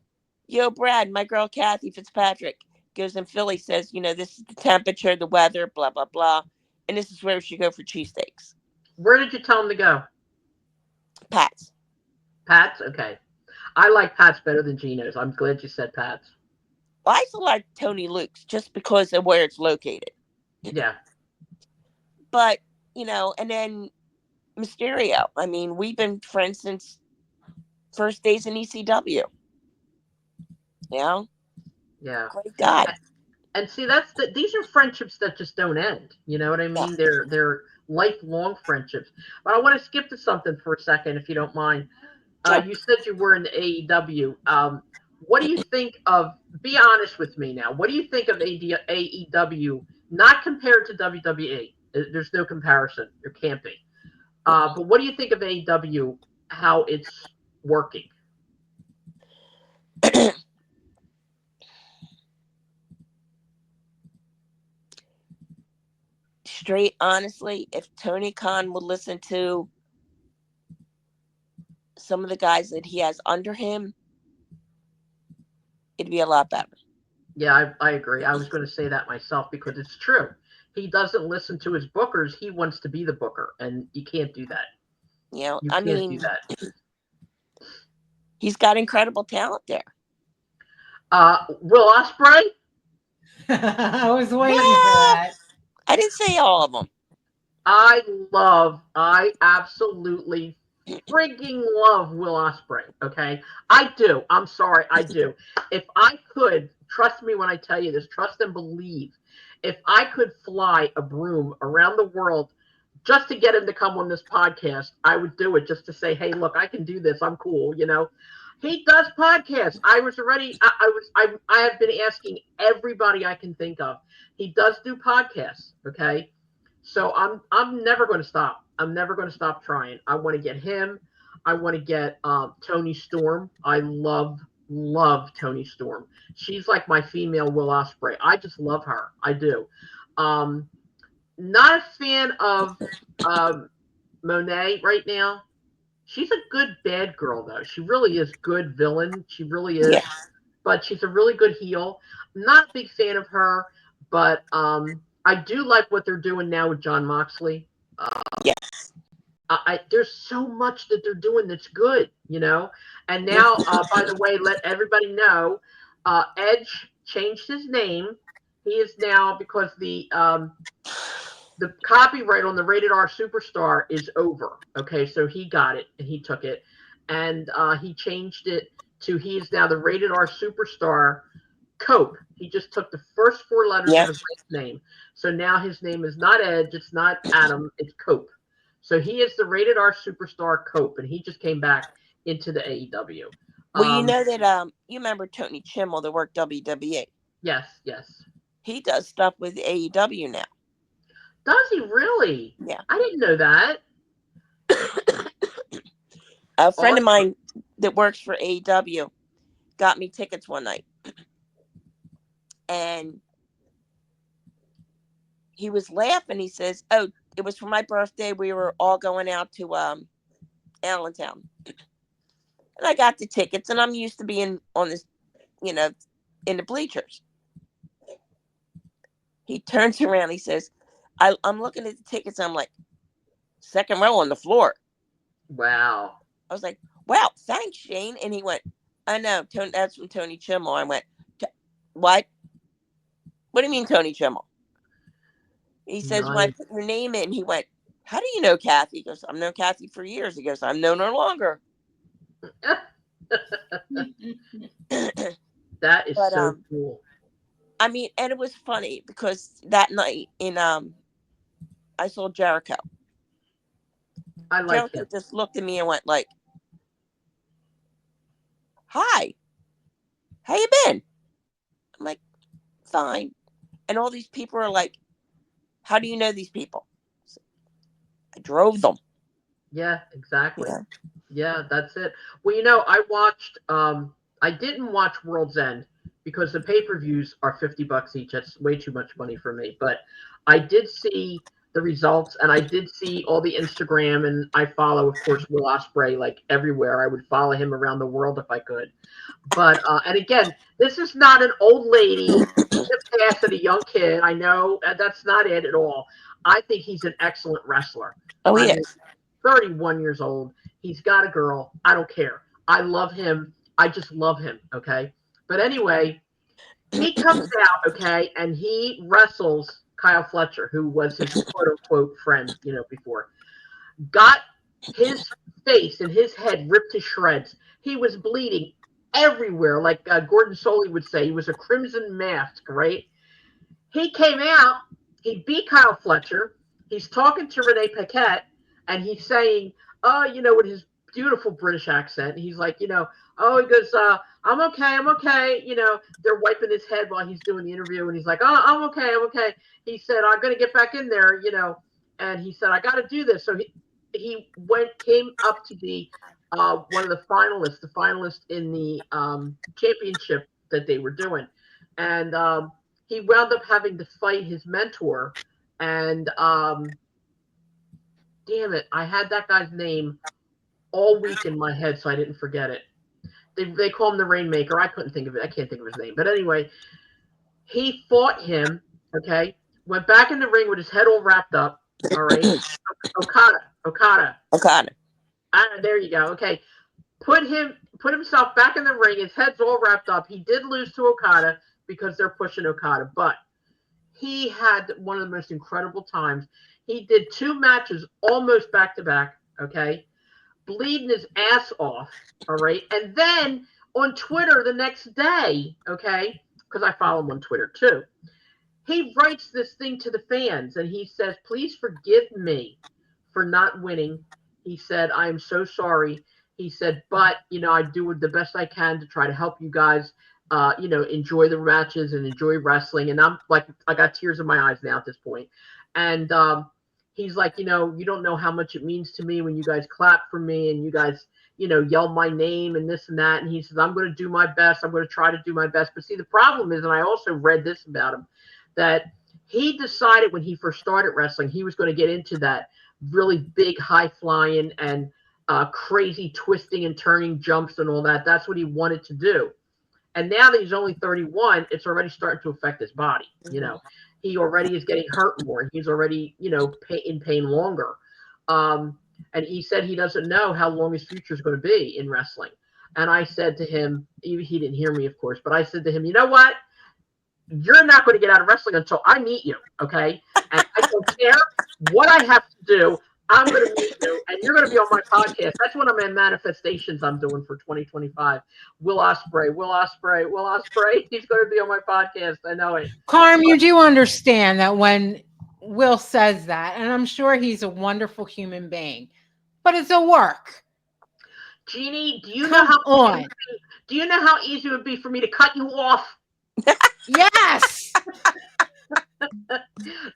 "Yo, Brad, my girl Kathy Fitzpatrick goes in Philly, says, this is the temperature, the weather, blah, blah, blah. And this is where we should go for cheesesteaks. Where did you tell him to go? Pat's. Pat's? Okay. I like Pat's better than Gino's. I'm glad you said Pat's. Well, I select Tony Luke's just because of where it's located. Yeah. But, and then Mysterio. I mean, we've been friends since first days in ECW. Yeah. Great guy. And see, these are friendships that just don't end. You know what I mean? Yeah. They're lifelong friendships. But I want to skip to something for a second, if you don't mind. You said you were in the AEW. What do you think of? Be honest with me now. What do you think of AEW? Not compared to WWE. There's no comparison. There can't be. But what do you think of AEW? How it's working? Straight, honestly, if Tony Khan would listen to some of the guys that he has under him, it'd be a lot better. Yeah, I agree. I was going to say that myself because it's true. He doesn't listen to his bookers. He wants to be the booker, and you can't do that. You can't do that. He's got incredible talent there. Will Ospreay? I was waiting for that. I didn't say all of them. I absolutely freaking love Will Ospreay. Okay, I do. I'm sorry, I do. If I could, trust me when I tell you this, trust and believe. If I could fly a broom around the world just to get him to come on this podcast, I would do it just to say, hey, look, I can do this. I'm cool. He does podcasts. I have been asking everybody I can think of. He does do podcasts. Okay. So I'm never going to stop. I'm never going to stop trying. I want to get him. I want to get Toni Storm. I love Toni Storm. She's like my female Will Ospreay. I just love her. I do. Not a fan of Monet right now. She's a good bad girl though. She really is good villain. She really is. Yeah. But she's a really good heel. Not a big fan of her, but I do like what they're doing now with Jon Moxley. Yes. There's so much that they're doing that's good, And now, by the way, let everybody know, Edge changed his name. He is now, because the copyright on the Rated R Superstar is over. Okay, so he got it and he took it, and he changed it to he is now the Rated R Superstar Cope. He just took the first 4 letters of his name. So now his name is not Edge, it's not Adam, it's Cope. So he is the Rated R Superstar Cope, and he just came back into the AEW. Well, you know that you remember Tony Chimmel that worked WWE. Yes. He does stuff with AEW now. Does he really? Yeah. I didn't know that. A friend of mine that works for AEW got me tickets one night. And he was laughing. He says, oh, it was for my birthday. We were all going out to Allentown. And I got the tickets, and I'm used to being on this, in the bleachers. He turns around. He says, I'm looking at the tickets. I'm like, second row on the floor. Wow. I was like, wow, thanks, Shane. And he went, I know, that's from Tony Chimmel. I went, what? What do you mean, Tony Chimmel? He says, when I put your name in, he went, how do you know Kathy? He goes, I've known Kathy for years. He goes, I've known her longer. That is so cool. I mean, and it was funny because that night I saw Jericho. Jericho just looked at me and went like, hi, how you been? I'm like, fine. And all these people are like, how do you know these people? I drove them. Yeah, exactly. Yeah, that's it. Well, I watched, I didn't watch World's End because the pay-per-views are $50 each. That's way too much money for me. But I did see the results, and I did see all the Instagram, and I follow, of course, Will Ospreay like everywhere. I would follow him around the world if I could. But and again, this is not an old lady past at a young kid. I know that's not it at all. I think he's an excellent wrestler. Oh, I he mean, is. 31 years old. He's got a girl. I don't care. I love him. I just love him. Okay. But anyway, he comes out, okay, and he wrestles Kyle Fletcher, who was his quote unquote friend, before. Got his face and his head ripped to shreds. He was bleeding everywhere, like Gordon Soley would say. He was a crimson mask, right? He came out, he beat Kyle Fletcher. He's talking to Renee Paquette, and he's saying, oh, with his beautiful British accent, he's like, oh, he goes, I'm okay. They're wiping his head while he's doing the interview, and he's like, oh, I'm okay. He said, I'm going to get back in there, and he said, I got to do this. So he came up to be one of the finalists in the championship that they were doing. And he wound up having to fight his mentor. And damn it, I had that guy's name all week in my head, so I didn't forget it. They call him the Rainmaker. I can't think of his name. But anyway, he fought him, okay, went back in the ring with his head all wrapped up, all right? Okada. There you go. Okay. Put himself back in the ring. His head's all wrapped up. He did lose to Okada because they're pushing Okada, but he had one of the most incredible times. He did 2 matches almost back to back, okay? Bleeding his ass off, all right? And then on Twitter the next day, okay, because I follow him on Twitter too, he writes this thing to the fans and he says, please forgive me for not winning. He said, I am so sorry. He said, but, I do the best I can to try to help you guys, enjoy the matches and enjoy wrestling. And I'm like, I got tears in my eyes now at this point. And he's like, you don't know how much it means to me when you guys clap for me and you guys, yell my name and this and that. And he says, I'm going to do my best. I'm going to try to do my best. But see, the problem is, and I also read this about him, that he decided when he first started wrestling, he was going to get into that really big, high flying and crazy twisting and turning jumps and all that. That's what he wanted to do. And now that he's only 31, it's already starting to affect his body. He already is getting hurt more. And he's already, in pain longer. And he said he doesn't know how long his future is going to be in wrestling. And I said to him, he didn't hear me, of course, but I said to him, you know what? You're not going to get out of wrestling until I meet you, okay? And I don't care what I have to do. I'm going to meet you, and you're going to be on my podcast. That's one of my manifestations I'm doing for 2025. Will Ospreay. He's going to be on my podcast. I know it. Carm, you do understand that when Will says that, and I'm sure he's a wonderful human being, but it's a work. Jeannie, do you know how easy it would be for me to cut you off? Yes.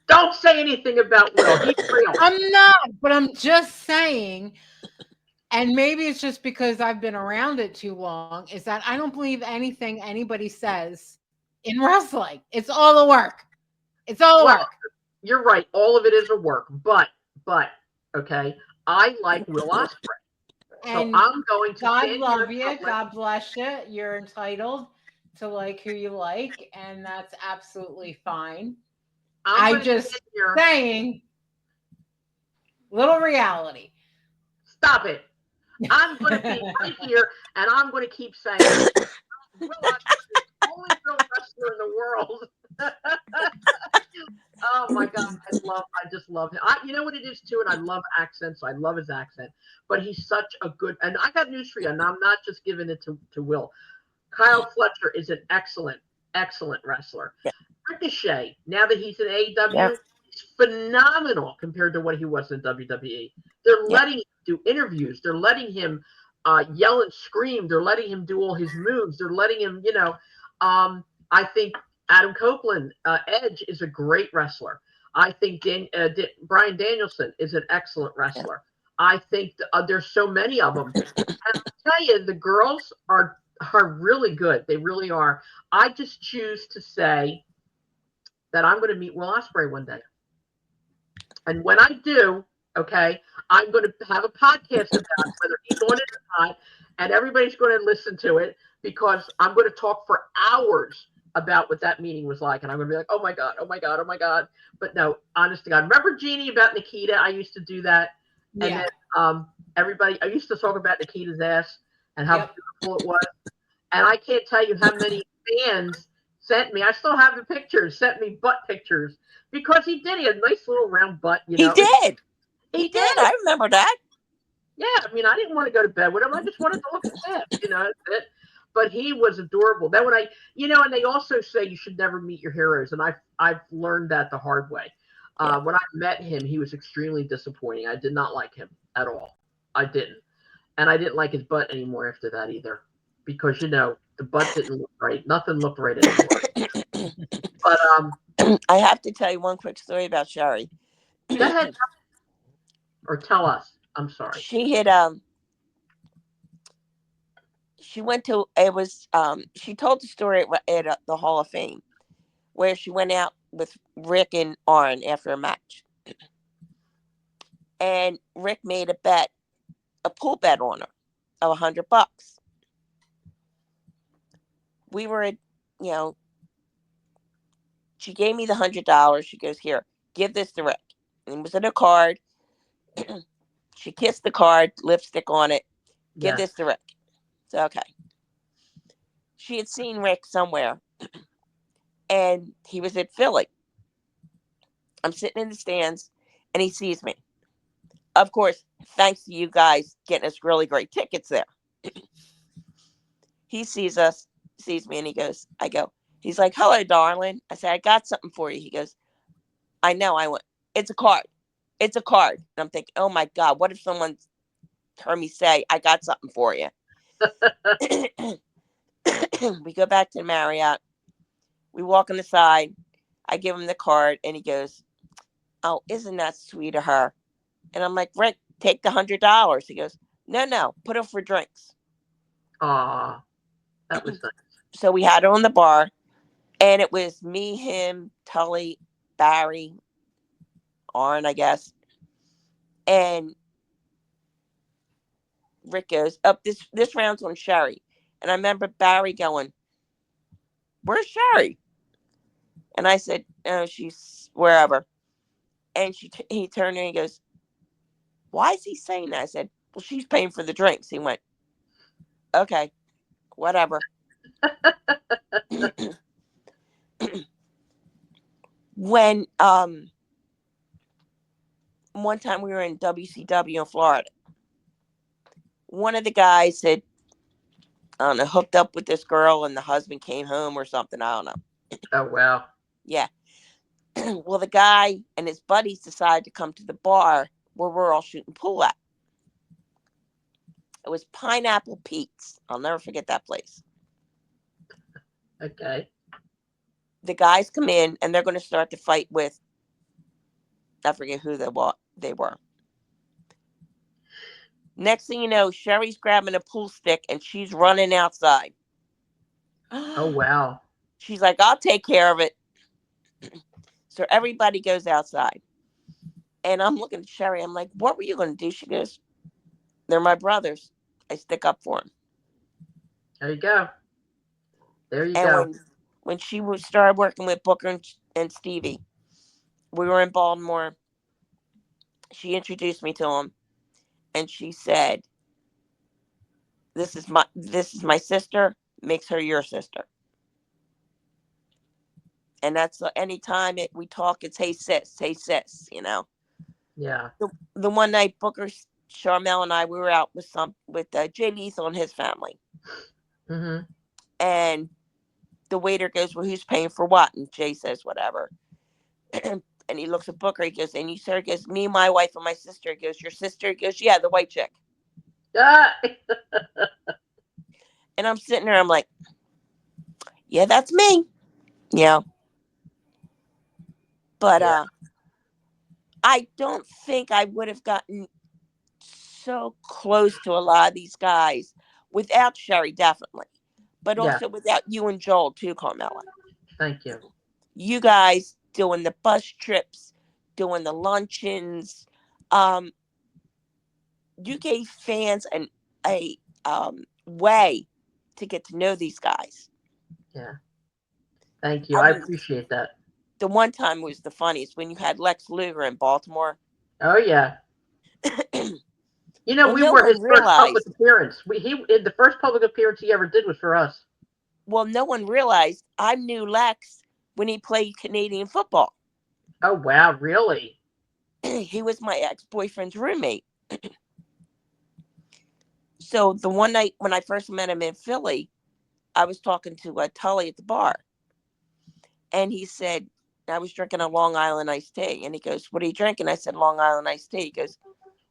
Don't say anything about Will. He's real. I'm not, but I'm just saying, and maybe it's just because I've been around it too long, is that I don't believe anything anybody says in wrestling. It's all a work. It's all a work. You're right. All of it is a work. But, okay, I like Will Ospreay. And so I'm going to God love you. God bless you. You're entitled to like who you like, and that's absolutely fine. I'm just saying, little reality. Stop it. I'm going to be right here, and I'm going to keep saying, Will Ospreay is the only real wrestler in the world. Oh my God, I just love him. You know what it is too, and I love accents. So I love his accent, but he's such a good. And I got news for you, and I'm not just giving it to Will. Kyle Fletcher is an excellent wrestler. Yeah. Ricochet, now that he's in AEW, he's phenomenal compared to what he was in WWE. They're letting him do interviews. They're letting him yell and scream. They're letting him do all his moves. They're letting him, I think Adam Copeland, Edge, is a great wrestler. I think Bryan Danielson is an excellent wrestler. I think there's so many of them. And I'll tell you, the girls are really good. They really are. I just choose to say that I'm going to meet Will Ospreay one day. And when I do, okay, I'm going to have a podcast about it, whether he's on it or not, and everybody's going to listen to it because I'm going to talk for hours about what that meeting was like, and I'm gonna be like, oh my god, oh my god, oh my god. But no, honest to God, remember Jeannie about Nikita? I used to do that, and Yeah. then everybody, I used to talk about Nikita's ass and how Yep. beautiful it was, and I can't tell you how many fans sent me. I still have the pictures. Sent me butt pictures because he did. He had a nice little round butt, you He know. did. He He did. did. I remember that. Yeah, I mean, I didn't want to go to bed with him. I just wanted to look at him, you know. That's it. But he was adorable. Then when I, you know, and they also say you should never meet your heroes, and I've learned that the hard way. Yeah. When I met him, he was extremely disappointing. I did not like him at all. I didn't, and I didn't like his butt anymore after that either, because you know the butt didn't look right. Nothing looked right anymore. But I have to tell you one quick story about Sherry. go ahead or tell us. I'm sorry. She had she went to it was she told the story at the Hall of Fame where she went out with Rick and Arn after a match, and Rick made a pool bet on her of $100. We were at, you know, she gave me the $100. She goes, here, give this to Rick. And it was in a card. She kissed the card, lipstick on it. Give Yes. this to Rick. So, okay. She had seen Rick somewhere, and he was at Philly. I'm sitting in the stands, and he sees me. Of course, thanks to you guys getting us really great tickets there. He sees me, and he goes, he's like, hello, darling. I said, I got something for you. He goes, I know. I went, it's a card. It's a card. And I'm thinking, oh my God, what if someone heard me say, I got something for you? We go back to the Marriott. We walk on the side. I give him the card, and he goes, oh, isn't that sweet of her? And I'm like, Rick, take the $100. He goes, no, put it for drinks. Aw, that was nice. So we had it on the bar, and it was me, him, Tully, Barry, Arn, I guess. And Rick goes, up this round's on Sherry. And I remember Barry going, where's Sherry? And I said, oh, she's wherever. And he turned and he goes, why is he saying that? I said, well, she's paying for the drinks. He went, okay, whatever. When one time we were in WCW in Florida, one of the guys had, I don't know, hooked up with this girl, and the husband came home or something. I don't know. Oh wow. Yeah. Well, the guy and his buddies decided to come to the bar where we're all shooting pool at. It was Pineapple Pete's. I'll never forget that place. Okay. The guys come in, and they're going to start to fight with, I forget who they were. Next thing you know, Sherry's grabbing a pool stick, and she's running outside. Oh wow. She's like, I'll take care of it. So everybody goes outside. And I'm looking at Sherry. I'm like, what were you going to do? She goes, they're my brothers. I stick up for them. There you go. There you And go. when she started working with Booker and Stevie, we were in Baltimore. She introduced me to him, and she said, this is my sister, makes her your sister. And that's anytime we talk, it's hey sis, you know. Yeah. The one night Booker, Charmel, and I, we were out with Jay Lethal and his family. Mm-hmm. And the waiter goes, well, who's paying for what? And Jay says, whatever. And he looks at Booker. He goes, and you, sir? He goes, me, my wife, and my sister. He goes, your sister? He goes, yeah, the white chick. Ah! And I'm sitting there. I'm like, yeah, that's me. Yeah. But Yeah. I don't think I would have gotten so close to a lot of these guys without Sherry, definitely. But Yeah. also without you and Joel, too, Carmela. Thank you. You guys doing the bus trips, doing the luncheons. You gave fans a way to get to know these guys. Yeah. Thank you. I I mean, appreciate that. the one time was the funniest when you had Lex Luger in Baltimore. Oh yeah. You know, Well, we no were his one first public realized. appearance. The first public appearance he ever did was for us. Well, no one realized I knew Lex when he played Canadian football. Oh wow, really? He was my ex-boyfriend's roommate. So the one night when I first met him in Philly, I was talking to Tully at the bar, and he said, I was drinking a Long Island iced tea, and he goes, "What are you drinking?" I said, "Long Island iced tea." He goes,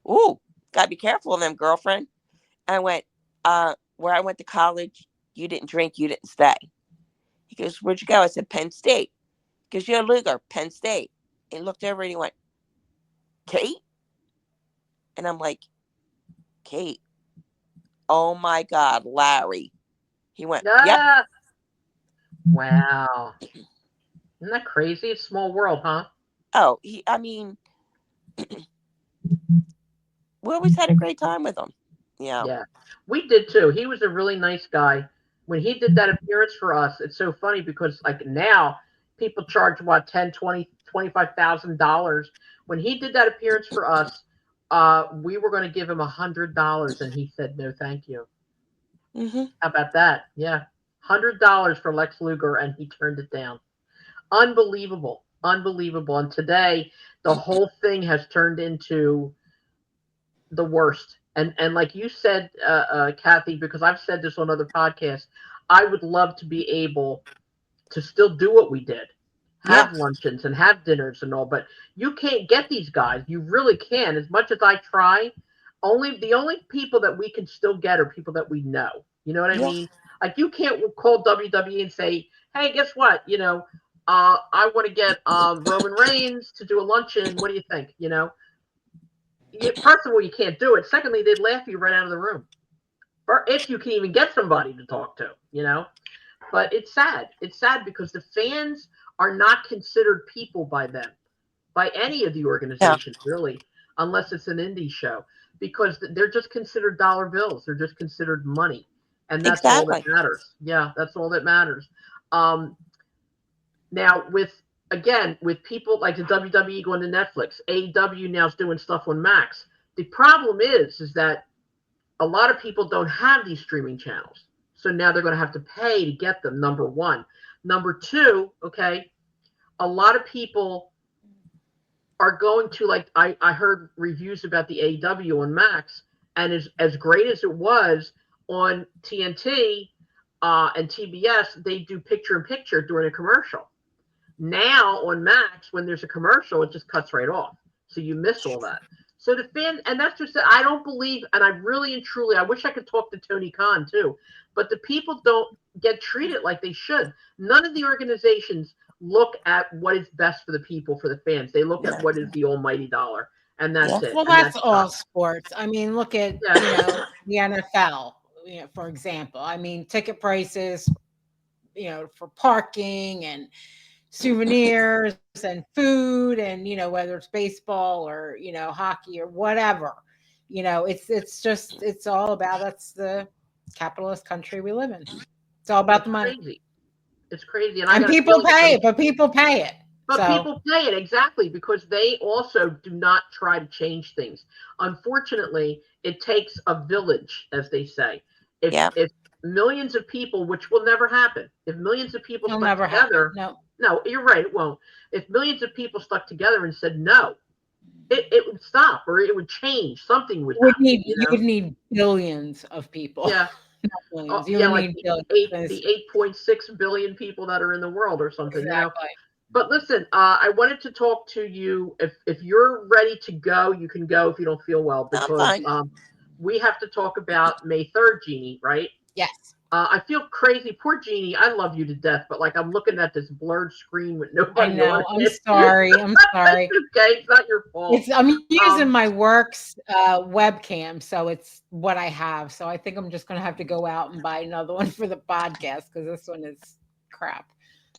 "Ooh, gotta be careful of them, girlfriend." I went, "Where I went to college, you didn't drink, you didn't stay." He goes, "Where'd you go?" I said, "Penn State." He goes, "You're Luger, Penn State." And he looked over and he went, "Kate?" And I'm like, "Kate? Oh my God, Larry." He went, "Yep." Ah, wow. Isn't that crazy? It's a small world, huh? Oh, I mean, we always had a great time with him. Yeah. Yeah, we did too. He was a really nice guy. When he did that appearance for us, it's so funny because like now people charge what 10, 20, $25,000. When he did that appearance for us, we were going to give him $100, and he said no, thank you. Mm-hmm. How about that? Yeah, $100 for Lex Luger, and he turned it down. Unbelievable, unbelievable. And today, the whole thing has turned into the worst. And like you said, Kathy, because I've said this on other podcasts, I would love to be able to still do what we did, Yeah. have luncheons and have dinners and all. But you can't get these guys. You really can. As much as I try, the only people that we can still get are people that we know. You know what I Yeah. mean? Like you can't call WWE and say, "Hey, guess what? I want to get Roman Reigns to do a luncheon. What do you think?" First of all, you can't do it. Secondly, they'd laugh you right out of the room. Or if you can even get somebody to talk to. But it's sad. It's sad because the fans are not considered people by them, by any of the Yeah. organizations, really, unless it's an indie show, because they're just considered dollar bills. They're just considered money. And that's all that Exactly. matters. Yeah, that's all that matters. Um, Now, with people like the WWE going to Netflix, AEW now is doing stuff on Max. The problem is that a lot of people don't have these streaming channels. So now they're going to have to pay to get them, number one. Number two, okay, a lot of people are going to, like, I heard reviews about the AEW on Max, and as great as it was on TNT and TBS, they do picture in picture during a commercial. Now on Max, when there's a commercial, it just cuts right off. So you miss all that. So the fan, and that's just, I don't believe, and I really and truly, I wish I could talk to Tony Khan too, but the people don't get treated like they should. None of the organizations look at what is best for the people, for the fans. They look at Yeah. what is the almighty dollar, and that's Yeah. it. Well, And that's that's all sports. I mean, look at, yeah, the NFL, for example. I mean, ticket prices, for parking and souvenirs and food and, whether it's baseball or, hockey or whatever. It's all about, that's the capitalist country we live in. It's all about it's the money. crazy. It's crazy, and I And got a people feeling it's pay going it, but people pay it. But So people pay it exactly because they also do not try to change things. Unfortunately, it takes a village, as they say. If Yeah. if millions of people, which will never happen, if millions of people it'll stuck never happen. together, No. no, you're right, it won't. If millions of people stuck together and said no, it would stop or it would change. Something would happen. You would need billions of people. Yeah. Not Oh, billions. You yeah, would like need the billions. the 8.6 billion people that are in the world or something. Exactly. But listen, I wanted to talk to you. If you're ready to go, you can go if you don't feel well, I'm because fine. we have to talk about May 3rd, Jeannie, right? Yes. I feel crazy. Poor Jeannie. I love you to death, but like I'm looking at this blurred screen with I nobody on know. I'm it. sorry. I'm sorry. It's okay. It's not your fault. I'm using Um, my works webcam, so it's what I have. So I think I'm just gonna have to go out and buy another one for the podcast because this one is crap.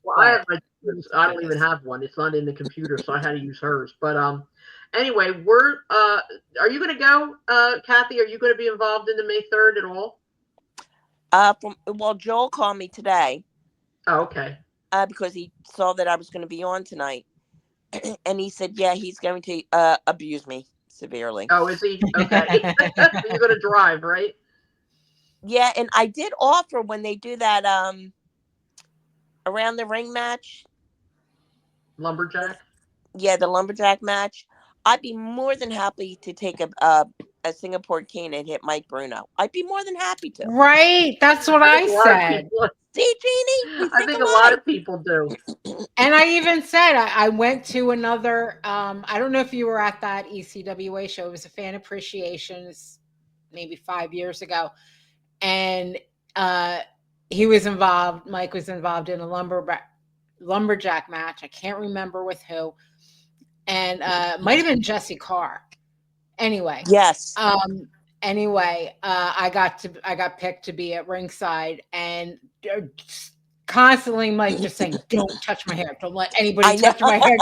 well, I have But my. it is I what don't it even is. have one. It's not in the computer, so I had to use hers. But anyway, are you going to go, Kathy? Are you going to be involved in the May 3rd at all? Well, Joel called me today. Oh, okay. because he saw that I was going to be on tonight. And he said, yeah, he's going to abuse me severely. Oh, is he? Okay. So you're going to drive, right? Yeah, and I did offer when they do that around the ring match. Lumberjack? The lumberjack match. I'd be more than happy to take a Singapore cane and hit Mike Bruno. I'd be more than happy to. Right? That's what I think a lot of said. people, See, Jeannie, we I think think a lot alike. of people do. And I even said I went to another. I don't know if you were at that ECWA show. It was a fan appreciations, maybe 5 years ago, and he was involved. Mike was involved in a lumberjack match. I can't remember with who, and might have been Jesse Carr. Anyway, Yes. I got picked to be at ringside, and constantly Mike just saying, "Don't touch my hair. Don't let anybody touch my hair."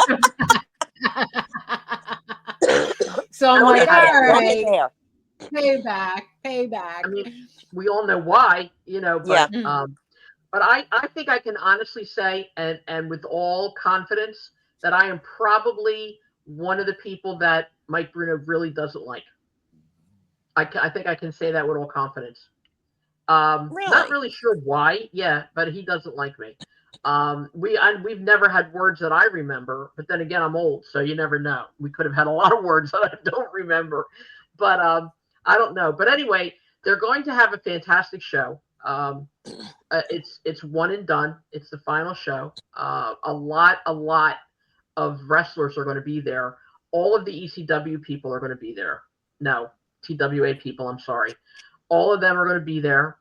So I'm like, all right, payback. I mean, we all know why, but but I think I can honestly say, and with all confidence, that I am probably one of the people that Mike Bruno really doesn't like. I think I can say that with all confidence. Really? Not really sure why, but he doesn't like me. We've never had words that I remember, but then again, I'm old, so you never know. We could have had a lot of words that I don't remember, but I don't know. But anyway, they're going to have a fantastic show. It's one and done. It's the final show. A lot of wrestlers are going to be there. All of the ECW people are going to be there. No, TWA people. I'm sorry. All of them are going to be there.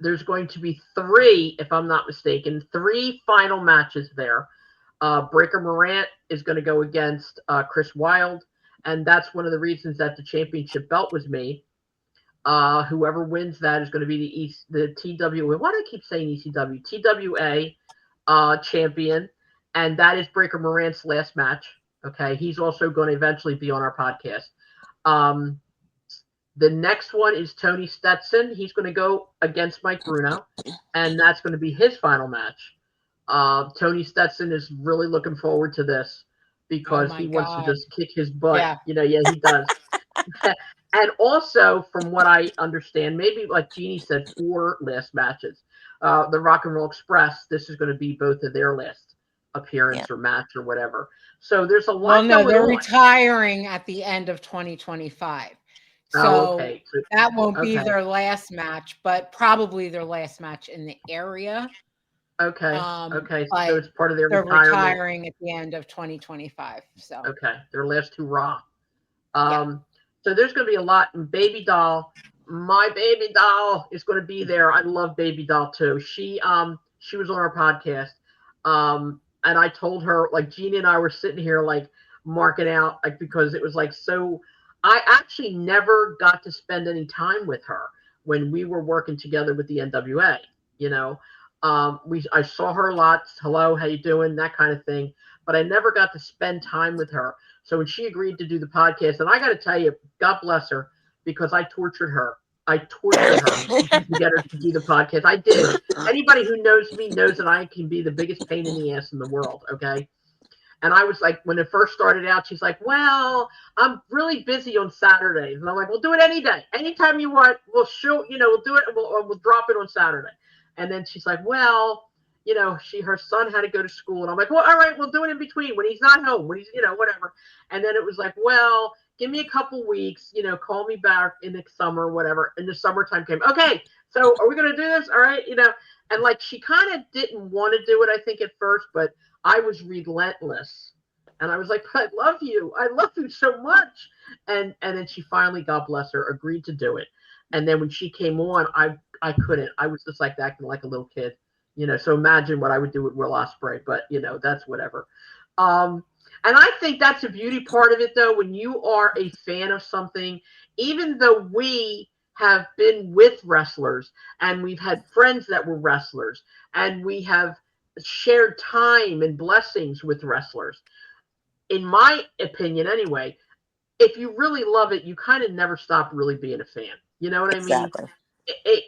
There's going to be three, if I'm not mistaken, three final matches there. Breaker Morant is going to go against Chris Wilde, and that's one of the reasons that the championship belt was made. Whoever wins that is going to be the TWA. Why do I keep saying ECW? TWA champion, and that is Breaker Morant's last match. Okay, he's also going to eventually be on our podcast. The next one is Tony Stetson. He's going to go against Mike Bruno, and that's going to be his final match. Tony Stetson is really looking forward to this because he wants to just kick his butt. Yeah, he does. And also, from what I understand, maybe like Jeannie said, 4 last matches. The Rock and Roll Express, this is going to be both of their last appearance or match or whatever. So there's a lot going they're on. retiring at the end of 2025. So that won't be their last match, but probably their last match in the area. Okay. So it's part of their retirement. They're retiring at the end of 2025. So their last 2 Raw. So there's going to be a lot. And Baby Doll, my Baby Doll is going to be there. I love Baby Doll too. She was on our podcast, and I told her, like, Jeannie and I were sitting here like marking out, like, because it was like so. I actually never got to spend any time with her when we were working together with the NWA. I saw her a lot. Hello, how you doing? That kind of thing. But I never got to spend time with her. So when she agreed to do the podcast, and I got to tell you, God bless her, because I tortured her. I tortured her to get her to do the podcast. I did. Anybody who knows me knows that I can be the biggest pain in the ass in the world. Okay. And I was like, when it first started out, she's like, well, I'm really busy on Saturdays. And I'm like, we'll do it any day. Anytime you want, we'll shoot, we'll do it. And we'll drop it on Saturday. And then she's like, well, her son had to go to school. And I'm like, well, all right, we'll do it in between when he's not home, when he's, whatever. And then it was like, well, give me a couple weeks, call me back in the summer, whatever. And the summertime came. Okay, so are we going to do this? All right. And like, she kind of didn't want to do it, I think, at first, but I was relentless. And I was like, I love you. I love you so much. And then she finally, God bless her, agreed to do it. And then when she came on, I couldn't. I was just like acting like a little kid, so imagine what I would do with Will Ospreay, but that's whatever. And I think that's a beauty part of it, though, when you are a fan of something, even though we have been with wrestlers and we've had friends that were wrestlers and we have shared time and blessings with wrestlers. In my opinion, anyway, if you really love it, you kind of never stop really being a fan. You know what I mean? Exactly.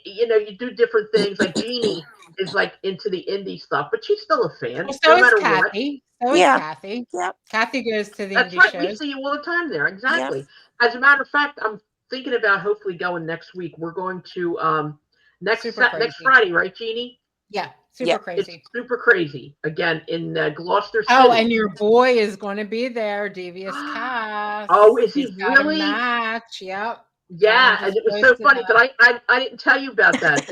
You do different things. Like Jeannie is like into the indie stuff, but she's still a fan, Well, no so is matter what. Kathy. So is Yeah. Kathy. Yep. Kathy goes to the That's indie right. We shows. see you all the time there. Exactly. As a matter of fact, I'm thinking about hopefully going next week. We're going to next Super crazy. Friday, right, Jeannie? Yeah, super Yeah. crazy. It's super crazy again in Gloucester City. Oh, and your boy is going to be there, Devious Cass. Oh, is he He's got really? a match. Yep. Yeah, John and just it was so posted funny that. that I didn't tell you about that.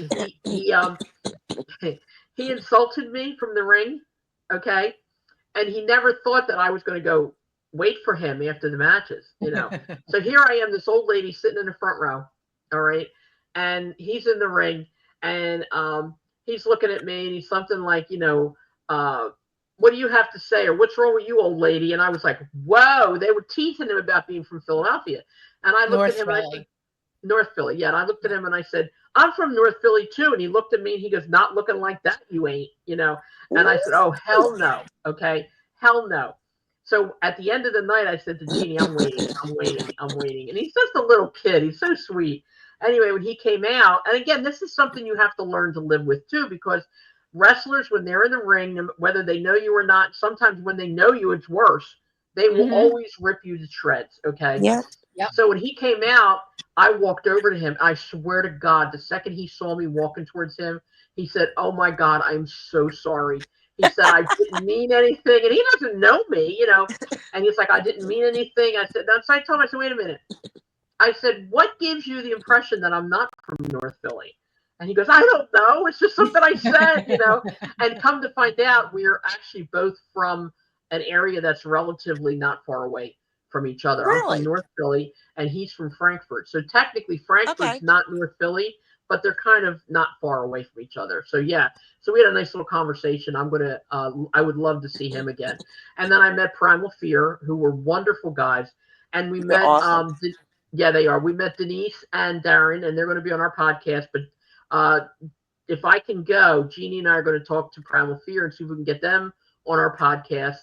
He insulted me from the ring, okay, and he never thought that I was going to go wait for him after the matches, you know. So here I am, this old lady sitting in the front row, all right, and he's in the ring, and he's looking at me, and he's something like, you know, what do you have to say, or what's wrong with you, old lady? And I was like, whoa, they were teasing him about being from Philadelphia, and I looked at him and I said, North Philly, yeah, and I looked at him and I said, I'm from North Philly too, and he looked at me and he goes, not looking like that, you ain't, you know. And I said, oh, hell no, okay, hell no. So at the end of the night, I said to Jeannie, I'm waiting. And he's just a little kid. He's so sweet. Anyway, when he came out, and again, this is something you have to learn to live with too, because wrestlers, when they're in the ring, whether they know you or not, sometimes when they know you, it's worse. They will always rip you to shreds, okay? Yeah. Yep. So when he came out, I walked over to him. I swear to God, the second he saw me walking towards him, he said, oh my God, I'm so sorry. He said, I didn't mean anything. And he doesn't know me, you know. And he's like, I didn't mean anything. I said, so I told him, I said, wait a minute. I said, what gives you the impression that I'm not from North Philly? And he goes, I don't know. It's just something I said, you know. And come to find out, we're actually both from an area that's relatively not far away from each other. I'm Really? from North Philly, and he's from Frankfurt. So technically, Frankfurt's Okay. not North Philly, but they're kind of not far away from each other. So yeah, so we had a nice little conversation. I would love to see him again. And then I met Primal Fear, who were wonderful guys, and we They're met. awesome. Yeah, they are. We met Denise and Darren, and they're going to be on our podcast. But if I can go, Jeannie and I are going to talk to Primal Fear and see if we can get them on our podcast.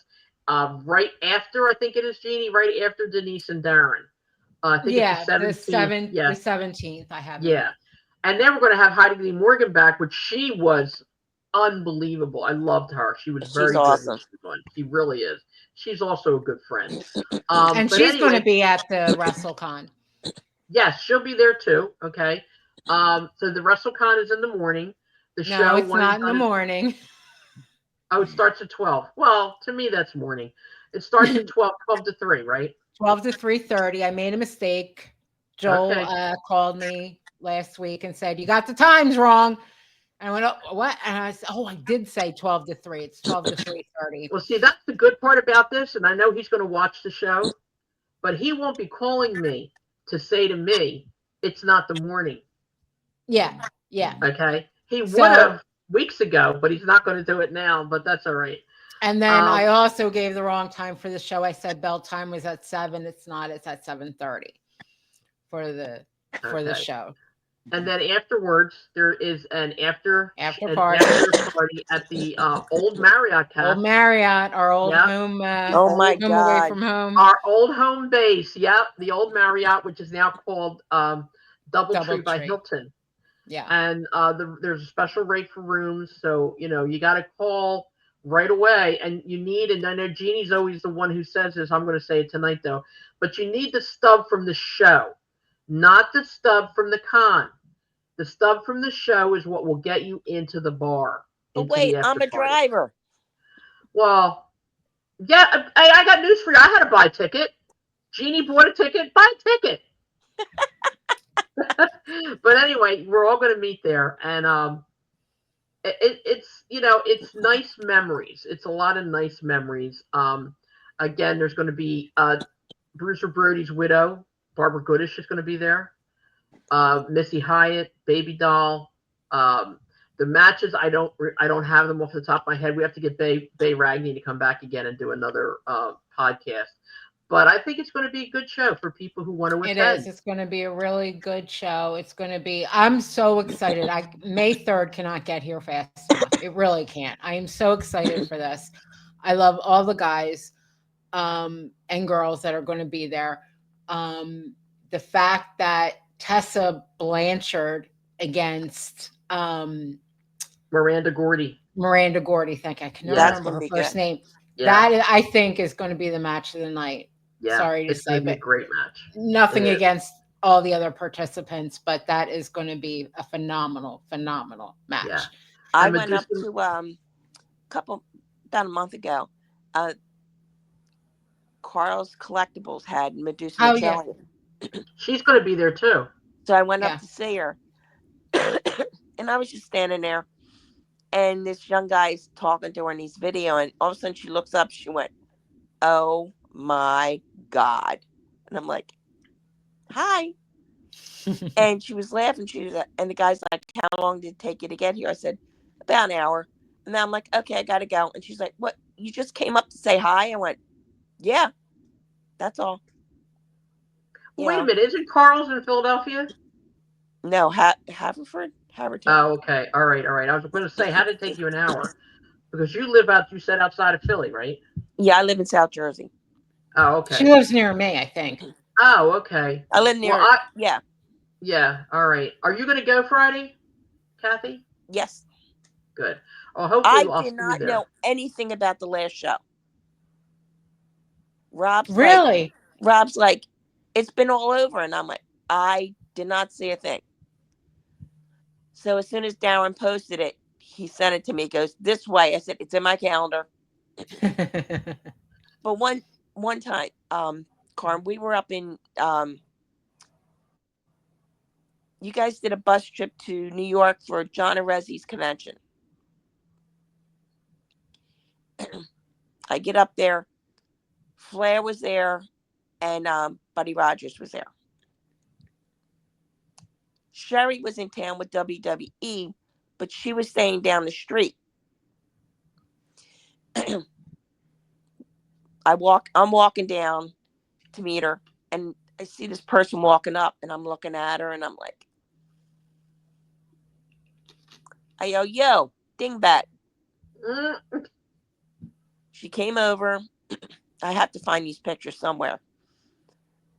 Right after, I think it is, Jeannie, right after Denise and Darren. I think it's the 17th. The 17th. I have. Yeah. And then we're going to have Heidi Lee Morgan back, which she was unbelievable. I loved her. She was very awesome. good. She really is. She's also a good friend. And she's going to be at the WrestleCon. Yes, she'll be there too. Okay. So the WrestleCon is in the morning. The show. No, it's not in the morning. Oh, it starts at 12. Well, to me, that's morning. It starts at 12 to 3, right? 12 to 3:30. I made a mistake. Joel called me last week and said, you got the times wrong. And I went, oh, what? And I said, oh, I did say 12 to 3. It's 12 to 3:30. Well, see, that's the good part about this. And I know he's going to watch the show, but he won't be calling me to say to me, it's not the morning. Yeah. Yeah. Okay. He would have weeks ago, but he's not going to do it now, but that's all right. And then I also gave the wrong time for the show. I said bell time was at 7. It's not. It's at 7:30 for the show. And then afterwards, there is an after party at the old Marriott Cafe. Old Marriott, our old home. Oh my God! Away from home. Our old home base. Yep, the old Marriott, which is now called DoubleTree by Hilton. Yeah. And there's a special rate for rooms, so you got to call right away. And you need, and I know Jeannie's always the one who says this. I'm going to say it tonight though, but you need the stub from the show, not the stub from the con. The stub from the show is what will get you into the bar. But wait, I'm a driver. Well, yeah, I got news for you. I had to buy a ticket. Jeannie bought a ticket. Buy a ticket. But anyway, we're all going to meet there, and it's nice memories. It's a lot of nice memories. Again, there's going to be Bruiser Brody's widow, Barbara Goodish, is going to be there. Missy Hyatt, Baby Doll. The matches, I don't have them off the top of my head. We have to get Bay Ragney to come back again and do another podcast. But I think it's going to be a good show for people who want to attend. It is. It's going to be a really good show. It's going to be. I'm so excited. May 3rd cannot get here fast enough. It really can't. I am so excited for this. I love all the guys and girls that are going to be there. The fact that Tessa Blanchard against Miranda Gordy. Miranda Gordy. Thank you. I can never Yeah. That's remember gonna her be first good. name. Yeah. That is, I think, is going to be the match of the night. Yeah. Sorry to It's say, going to be a but great match. nothing It is. against all the other participants, but that is going to be a phenomenal, phenomenal match. Yeah. I And went up Medusa. to about a month ago. Carl's Collectibles had Medusa Oh yeah, Magellan. She's going to be there too. So I went up yeah. to see her. And I was just standing there. And this young guy's talking to her in his video. And all of a sudden she looks up. She went, "Oh my God." And I'm like, "Hi." And she was laughing. And the guy's like, "How long did it take you to get here?" I said, "About an hour." And then I'm like, "Okay, I got to go." And she's like, "What? You just came up to say hi?" I went, "Yeah, that's all." You Wait a know, minute. Isn't Carl's in Philadelphia? no, Haverton. Oh, okay. All right. All right. I was going to say, how did it take you an hour? Because you live you said outside of Philly, right? Yeah, I live in South Jersey. Oh, She okay. lives near me, I think. Oh, okay. I live Well, near, yeah, yeah. All right. Are you going to go Friday, Kathy? yes. Good. Oh, hopefully I I'll did see you not there. know anything about the last show. Rob's like, Really? Rob's like, "It's been all over," and I'm like, "I did not see a thing." So as soon as Darren posted it, he sent it to me. He goes, "This way." I said, "It's in my calendar." But one time, Carm, we were up in you guys did a bus trip to New York for John Arezzi's convention. I get up there, Flair was there, and Buddy Rogers was there. Sherry was in town with WWE, but she was staying down the street. I'm walking down to meet her, and I see this person walking up, and I'm looking at her, and I'm like, I go, "Yo, dingbat." Mm. She came over. I have to find these pictures somewhere.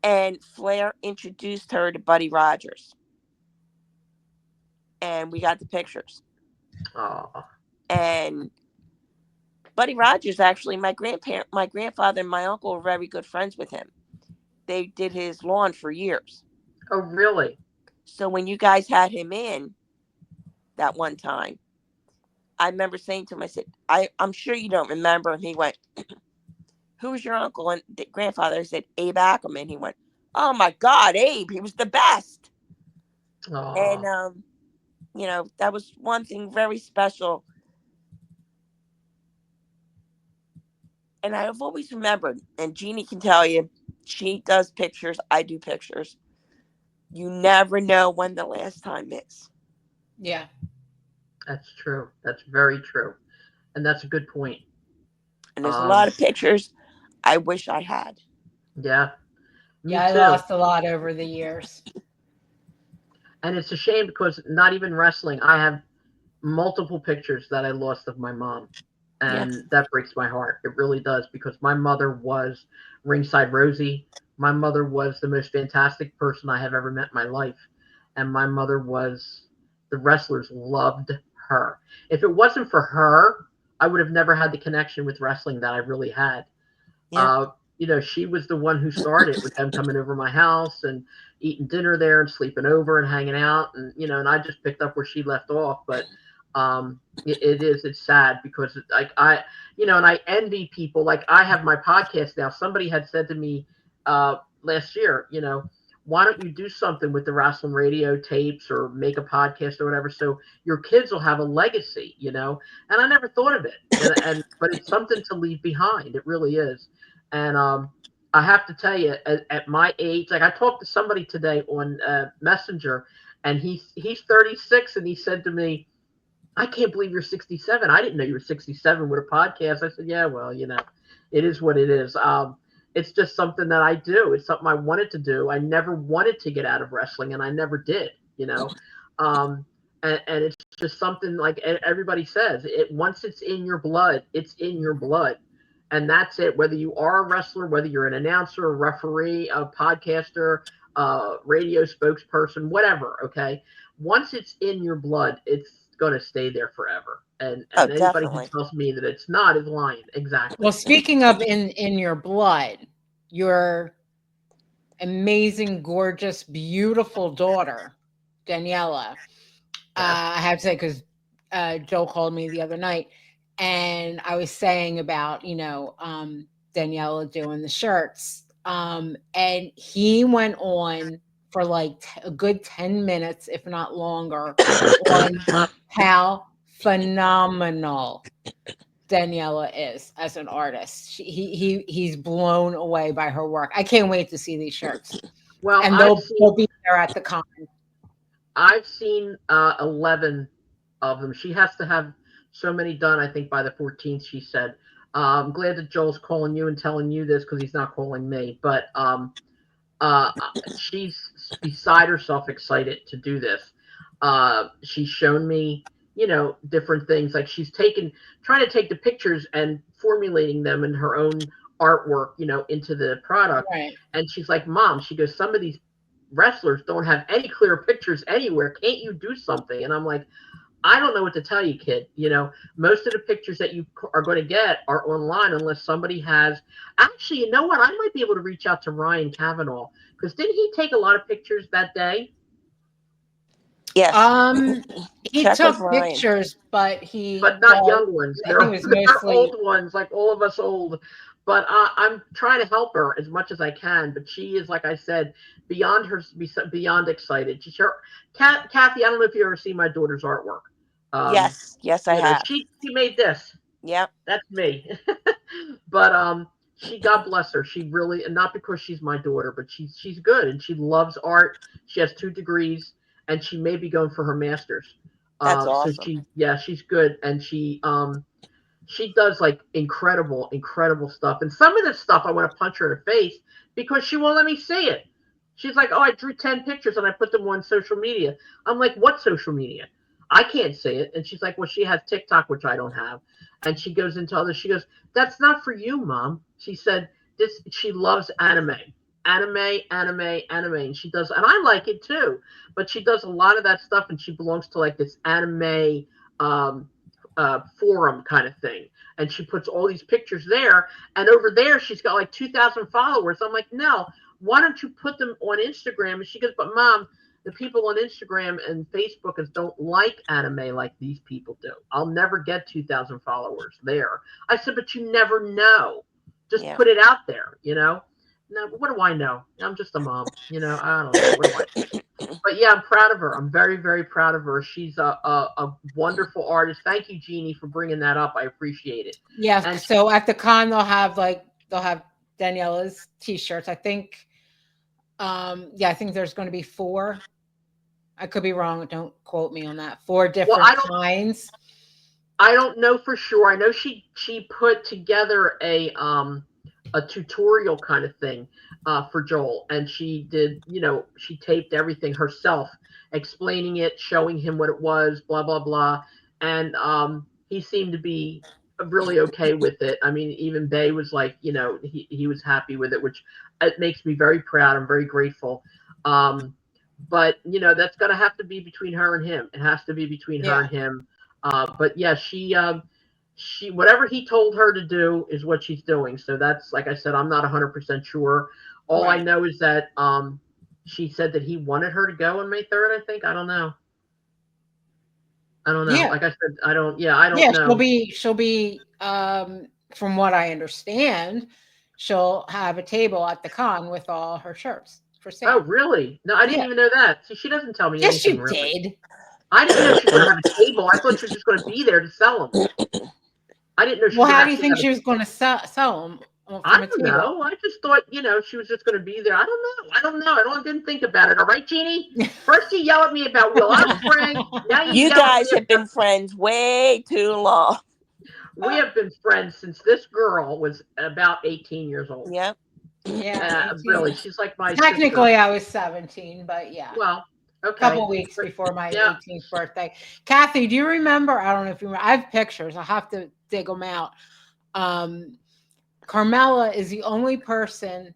And Flair introduced her to Buddy Rogers. And we got the pictures. Oh. And Buddy Rogers, actually, my grandfather and my uncle were very good friends with him. They did his lawn for years. Oh, really? So when you guys had him in that one time, I remember saying to him, I said, I'm sure you don't remember. And he went, "Who was your uncle and grandfather?" I said, "Abe Ackerman." He went, "Oh my God, Abe, he was the best." Oh. And that was one thing very special. And I've always remembered, and Jeannie can tell you, she does pictures, I do pictures. You never know when the last time is. Yeah. That's true. That's very true. And that's a good point. And there's a Um, lot of pictures I wish I had. yeah, Yeah, me I too. lost a lot over the years. And it's a shame because not even wrestling, I have multiple pictures that I lost of my mom. Yeah. And that breaks my heart. It really does because my mother was Ringside Rosie. My mother was the most fantastic person I have ever met in my life. And my mother was, the wrestlers loved her. If it wasn't for her, I would have never had the connection with wrestling that I really had. Yeah. Uh, she was the one who started with them coming over my house and eating dinner there and sleeping over and hanging out. And I just picked up where she left off. But it's sad because like and I envy people. Like I have my podcast now. Somebody had said to me last year, why don't you do something with the Rasslin Radio tapes or make a podcast or whatever so your kids will have a legacy, and I never thought of it, but it's something to leave behind. It really is. And I have to tell you, at my age, like I talked to somebody today on Messenger, and he's 36, and he said to me, "I can't believe you're 67. I didn't know you were 67 with a podcast." I said, "Yeah, well, it is what it is. It's just something that I do. It's something I wanted to do. I never wanted to get out of wrestling, and I never did, Um, and it's just something like everybody says. Once it's in your blood, it's in your blood, and that's it. Whether you are a wrestler, whether you're an announcer, a referee, a podcaster, radio spokesperson, whatever. Okay, once it's in your blood, going to stay there forever. And anybody who definitely. tells me that it's not is lying. Exactly. Well, speaking of in your blood, your amazing, gorgeous, beautiful daughter, Daniela. I have to say, because Joe called me the other night, and I was saying about Daniela doing the shirts, and he went on for like a good 10 minutes, if not longer, on how phenomenal Daniela is as an artist. He's blown away by her work. I can't wait to see these shirts, Well, and they'll be there at the con. I've seen 11 of them. She has to have so many done, I think, by the 14th, she said. I'm glad that Joel's calling you and telling you this because he's not calling me. But she's beside herself excited to do this. She's shown me, different things. Like she's trying to take the pictures and formulating them in her own artwork, into the product. Right. And she's like, Mom, she goes, some of these wrestlers don't have any clear pictures anywhere. Can't you do something? And I'm like, I don't know what to tell you, kid. Most of the pictures that you are going to get are online unless somebody has. Actually, you know what? I might be able to reach out to Ryan Kavanaugh because didn't he take a lot of pictures that day? Yes. He took pictures, but not young ones. They're mostly old ones, like all of us old. But I'm trying to help her as much as I can. But she is, like I said, beyond excited. Kathy, I don't know if you ever see my daughter's artwork. Yes, I have. She made this. Yep, that's me. But God bless her. She really, and not because she's my daughter, but she's good and she loves art. She has 2 degrees, and she may be going for her master's. That's awesome. So she's good, and she does like incredible stuff. And some of this stuff I want to punch her in the face because she won't let me see it. She's like, oh, I drew 10 pictures and I put them on social media. I'm like, what social media? I can't see it. And she's like, well, she has TikTok, which I don't have. And she goes into others. She goes, that's not for you, Mom. She said she loves anime. And she does, and I like it too, but she does a lot of that stuff, and she belongs to like this anime forum kind of thing. And she puts all these pictures there, and over there she's got like 2,000 followers. I'm like, no, why don't you put them on Instagram? And she goes, but Mom, the people on Instagram and Facebook don't like anime like these people do. I'll never get 2,000 followers there. I said, but you never know. Just put it out there, No, what do I know? I'm just a mom, I don't know. What do I know? But yeah, I'm proud of her. I'm very, very proud of her. She's a wonderful artist. Thank you, Jeannie, for bringing that up. I appreciate it. Yes. And so at the con, they'll have Daniela's t-shirts. I think, I think there's going to be 4. I could be wrong. Don't quote me on that. 4 different kinds. I don't know for sure. I know she put together a tutorial kind of thing for Joel, and she did, she taped everything herself, explaining it, showing him what it was, blah blah blah, and he seemed to be really okay with it. I mean, even Bay was like, he was happy with it, which it makes me very proud. I'm very grateful. But that's going to have to be between her and him. It has to be between her and him. But yeah, she whatever he told her to do is what she's doing. So that's, like I said, I'm not 100% sure. All I know is that she said that he wanted her to go on May 3rd. I think. I don't know. Yeah. Like I said, I don't know. She'll be from what I understand, she'll have a table at the con with all her shirts for sale. Oh, really? No, I didn't even know that. See, she doesn't tell me anything. Yes, you really. Did. I didn't know she was going to have a table. I thought she was just going to be there to sell them. I didn't know she was how do you think she was going to sell them? I don't know. I just thought, she was just going to be there. I don't know. I didn't think about it. All right, Jeannie? First you yell at me about Will. I'm friends. Now you guys have been friends way too long. We have been friends since this girl was about 18 years old. Yep. Yeah. Really. She's like my Technically, sister. I was 17, but yeah. Well, okay. A couple weeks before my 18th birthday. Kathy, do you remember? I don't know if you remember. I have pictures. I'll have to dig them out. Carmela is the only person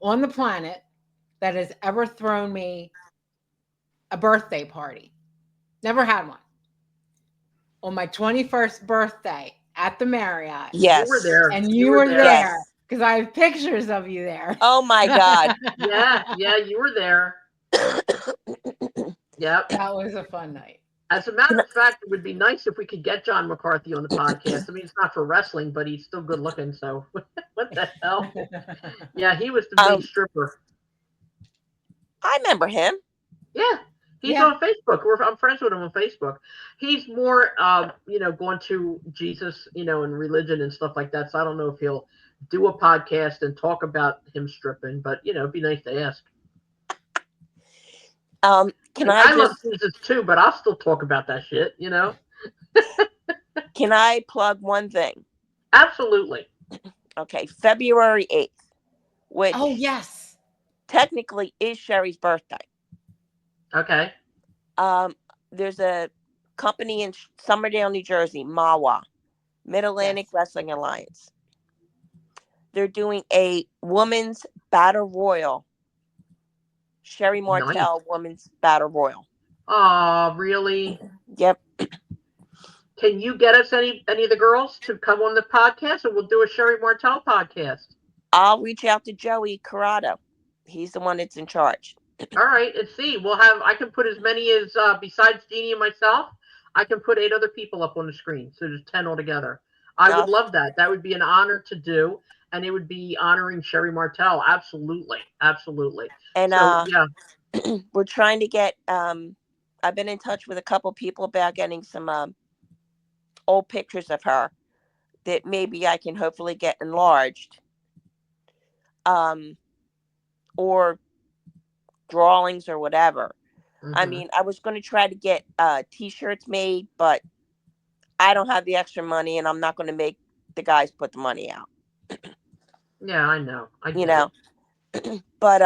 on the planet that has ever thrown me a birthday party. Never had one. on my 21st birthday at the Marriott. Yes. You were there. And you were there Yes. because I have pictures of you there. Oh my God. Yeah, you were there. Yep. That was a fun night. As a matter of fact, it would be nice if we could get John McCarthy on the podcast. I mean, it's not for wrestling, but he's still good looking. So what the hell? Yeah, he was the big stripper. I remember him. Yeah, he's on Facebook. I'm friends with him on Facebook. He's more, going to Jesus, and religion and stuff like that. So I don't know if he'll do a podcast and talk about him stripping, but it'd be nice to ask. I love Jesus too, but I'll still talk about that shit, Can I plug one thing? Absolutely. Okay, February 8th, which yes, technically is Sherry's birthday. Okay. There's a company in Somerdale, New Jersey, MAWA, Mid-Atlantic Wrestling Alliance. They're doing a women's battle royal. Sherry Martel women's battle royal. Oh, really? Yep. Can you get us any of the girls to come on the podcast, or we'll do a Sherry Martel podcast? I'll reach out to Joey Corrado. He's the one that's in charge. All right, and see, I can put as many as, besides Jeannie and myself, I can put 8 other people up on the screen. So there's 10 altogether. I would love that. That would be an honor to do. And it would be honoring Sherry Martel. Absolutely. Absolutely. And yeah. We're trying to get, I've been in touch with a couple people about getting some old pictures of her that maybe I can hopefully get enlarged. Or drawings or whatever. Mm-hmm. I mean, I was going to try to get t-shirts made, but I don't have the extra money, and I'm not going to make the guys put the money out. Yeah, I know. But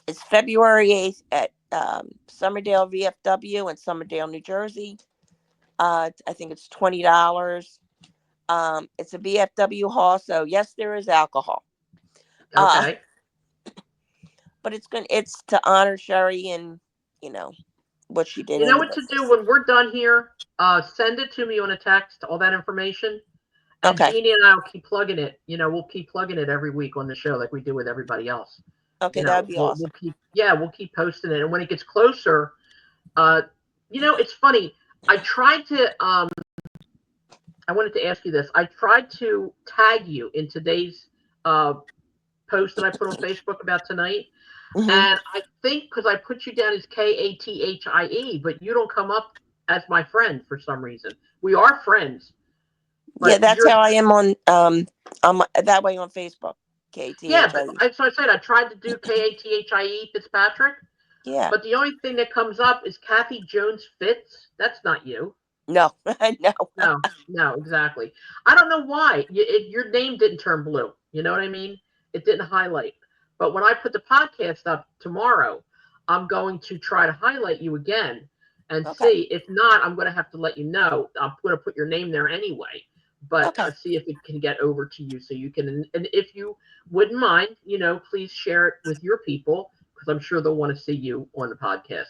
it's February 8th at Somerdale VFW in Somerdale, New Jersey. I think it's $20. It's a VFW hall, so yes, there is alcohol. Okay. But it's to honor Sherry and what she did. You know what to do when we're done here? Send it to me on a text, all that information. And Jeannie and I will keep plugging it. We'll keep plugging it every week on the show like we do with everybody else. Okay, that'd be awesome. We'll keep posting it. And when it gets closer, it's funny. I tried to I wanted to ask you this. I tried to tag you in today's post that I put on Facebook about tonight. Mm-hmm. And I think because I put you down as Kathie, but you don't come up as my friend for some reason. We are friends. Yeah, that's how I am on I'm that way on Facebook. Kathie. Yeah, so I said I tried to do Kathie Fitzpatrick. Yeah. But the only thing that comes up is Kathy Jones Fitz. That's not you. No, no, exactly. I don't know why your name didn't turn blue. You know what I mean? It didn't highlight. But when I put the podcast up tomorrow, I'm going to try to highlight you again and see. If not, I'm going to have to let you know. I'm going to put your name there anyway. But see if it can get over to you so you can. And if you wouldn't mind, please share it with your people because I'm sure they'll want to see you on the podcast.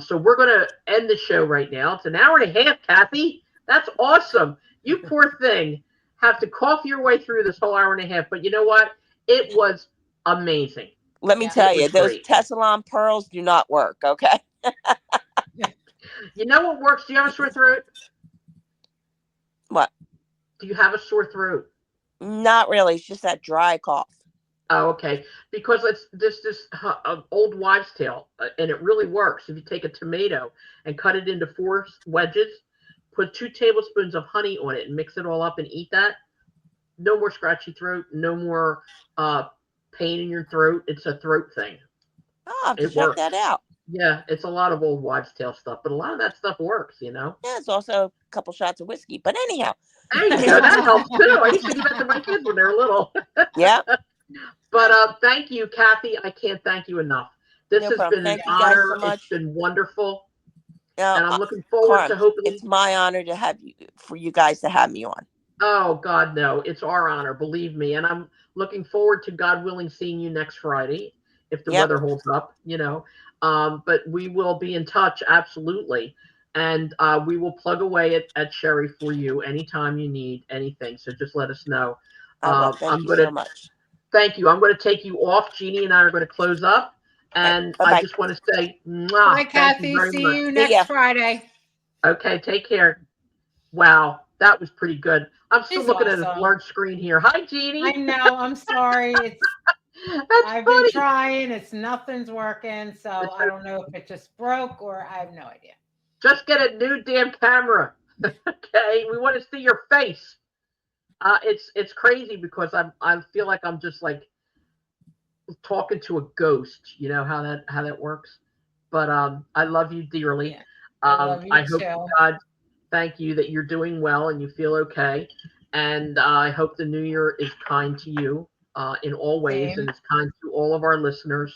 So we're going to end the show right now. It's an hour and a half, Kathy. That's awesome. You poor thing have to cough your way through this whole hour and a half. But you know what? It was amazing. Let me tell you, those Tessalon pearls do not work, okay? You know what works? Do you have a sore throat? What? Do you have a sore throat? Not really. It's just that dry cough. Oh, okay. Because it's this old wives' tale, and it really works. If you take a tomato and cut it into 4 wedges, put 2 tablespoons of honey on it, and mix it all up and eat that. No more scratchy throat. No more pain in your throat. It's a throat thing. Oh, I have to check that out. Yeah, it's a lot of old wives' tale stuff, but a lot of that stuff works, Yeah, it's also a couple shots of whiskey. But anyhow. There you go. That helps too. I used to give that to my kids when they were little. Yeah. But thank you, Kathy. I can't thank you enough. This has been an honor. It's been wonderful. And I'm looking forward to hoping. It's my honor to have you, for you guys to have me on. Oh, God, no. It's our honor, believe me. And I'm looking forward to, God willing, seeing you next Friday, if the weather holds up, But we will be in touch, absolutely. and we will plug away at Sherry for you anytime you need anything. So just let us know. Thank you so much. Thank you. I'm going to take you off. Jeannie and I are going to close up. And I just want to say, mwah, bye, Kathy. See you next Friday. Okay, take care. Wow, that was pretty good. I'm still looking at a large screen here. Hi, Jeannie. I know. I'm sorry. I've been trying. Nothing's working. So I don't know if it just broke or I have no idea. Just get a new damn camera. Okay, we want to see your face. It's crazy because I feel like I'm just like talking to a ghost. You know how that works. But I love you dearly. Yeah, I love you I hope too. God, thank you that you're doing well and you feel okay. And I hope the new year is kind to you in all ways, and it's kind to all of our listeners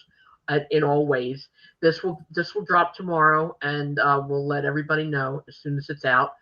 in all ways. This will drop tomorrow, and we'll let everybody know as soon as it's out.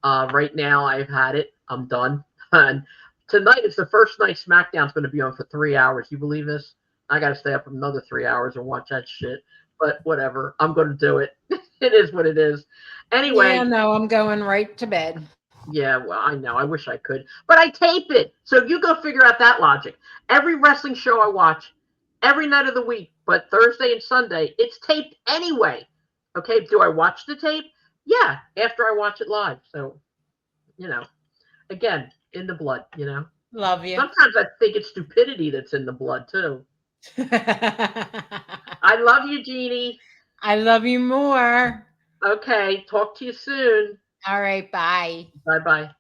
Right now, I've had it. I'm done. And tonight is the first night SmackDown's going to be on for 3 hours. You believe this? I got to stay up another 3 hours and watch that shit. But whatever, I'm going to do it. It is what it is. Anyway. Yeah, no, I'm going right to bed. Yeah, well, I know. I wish I could. But I tape it. So you go figure out that logic. Every wrestling show I watch, every night of the week, but Thursday and Sunday, it's taped anyway. Okay, do I watch the tape? Yeah, after I watch it live. So, again, in the blood, Love you. Sometimes I think it's stupidity that's in the blood, too. I love you, Jeannie. I love you more. Okay, talk to you soon. All right, bye. Bye-bye.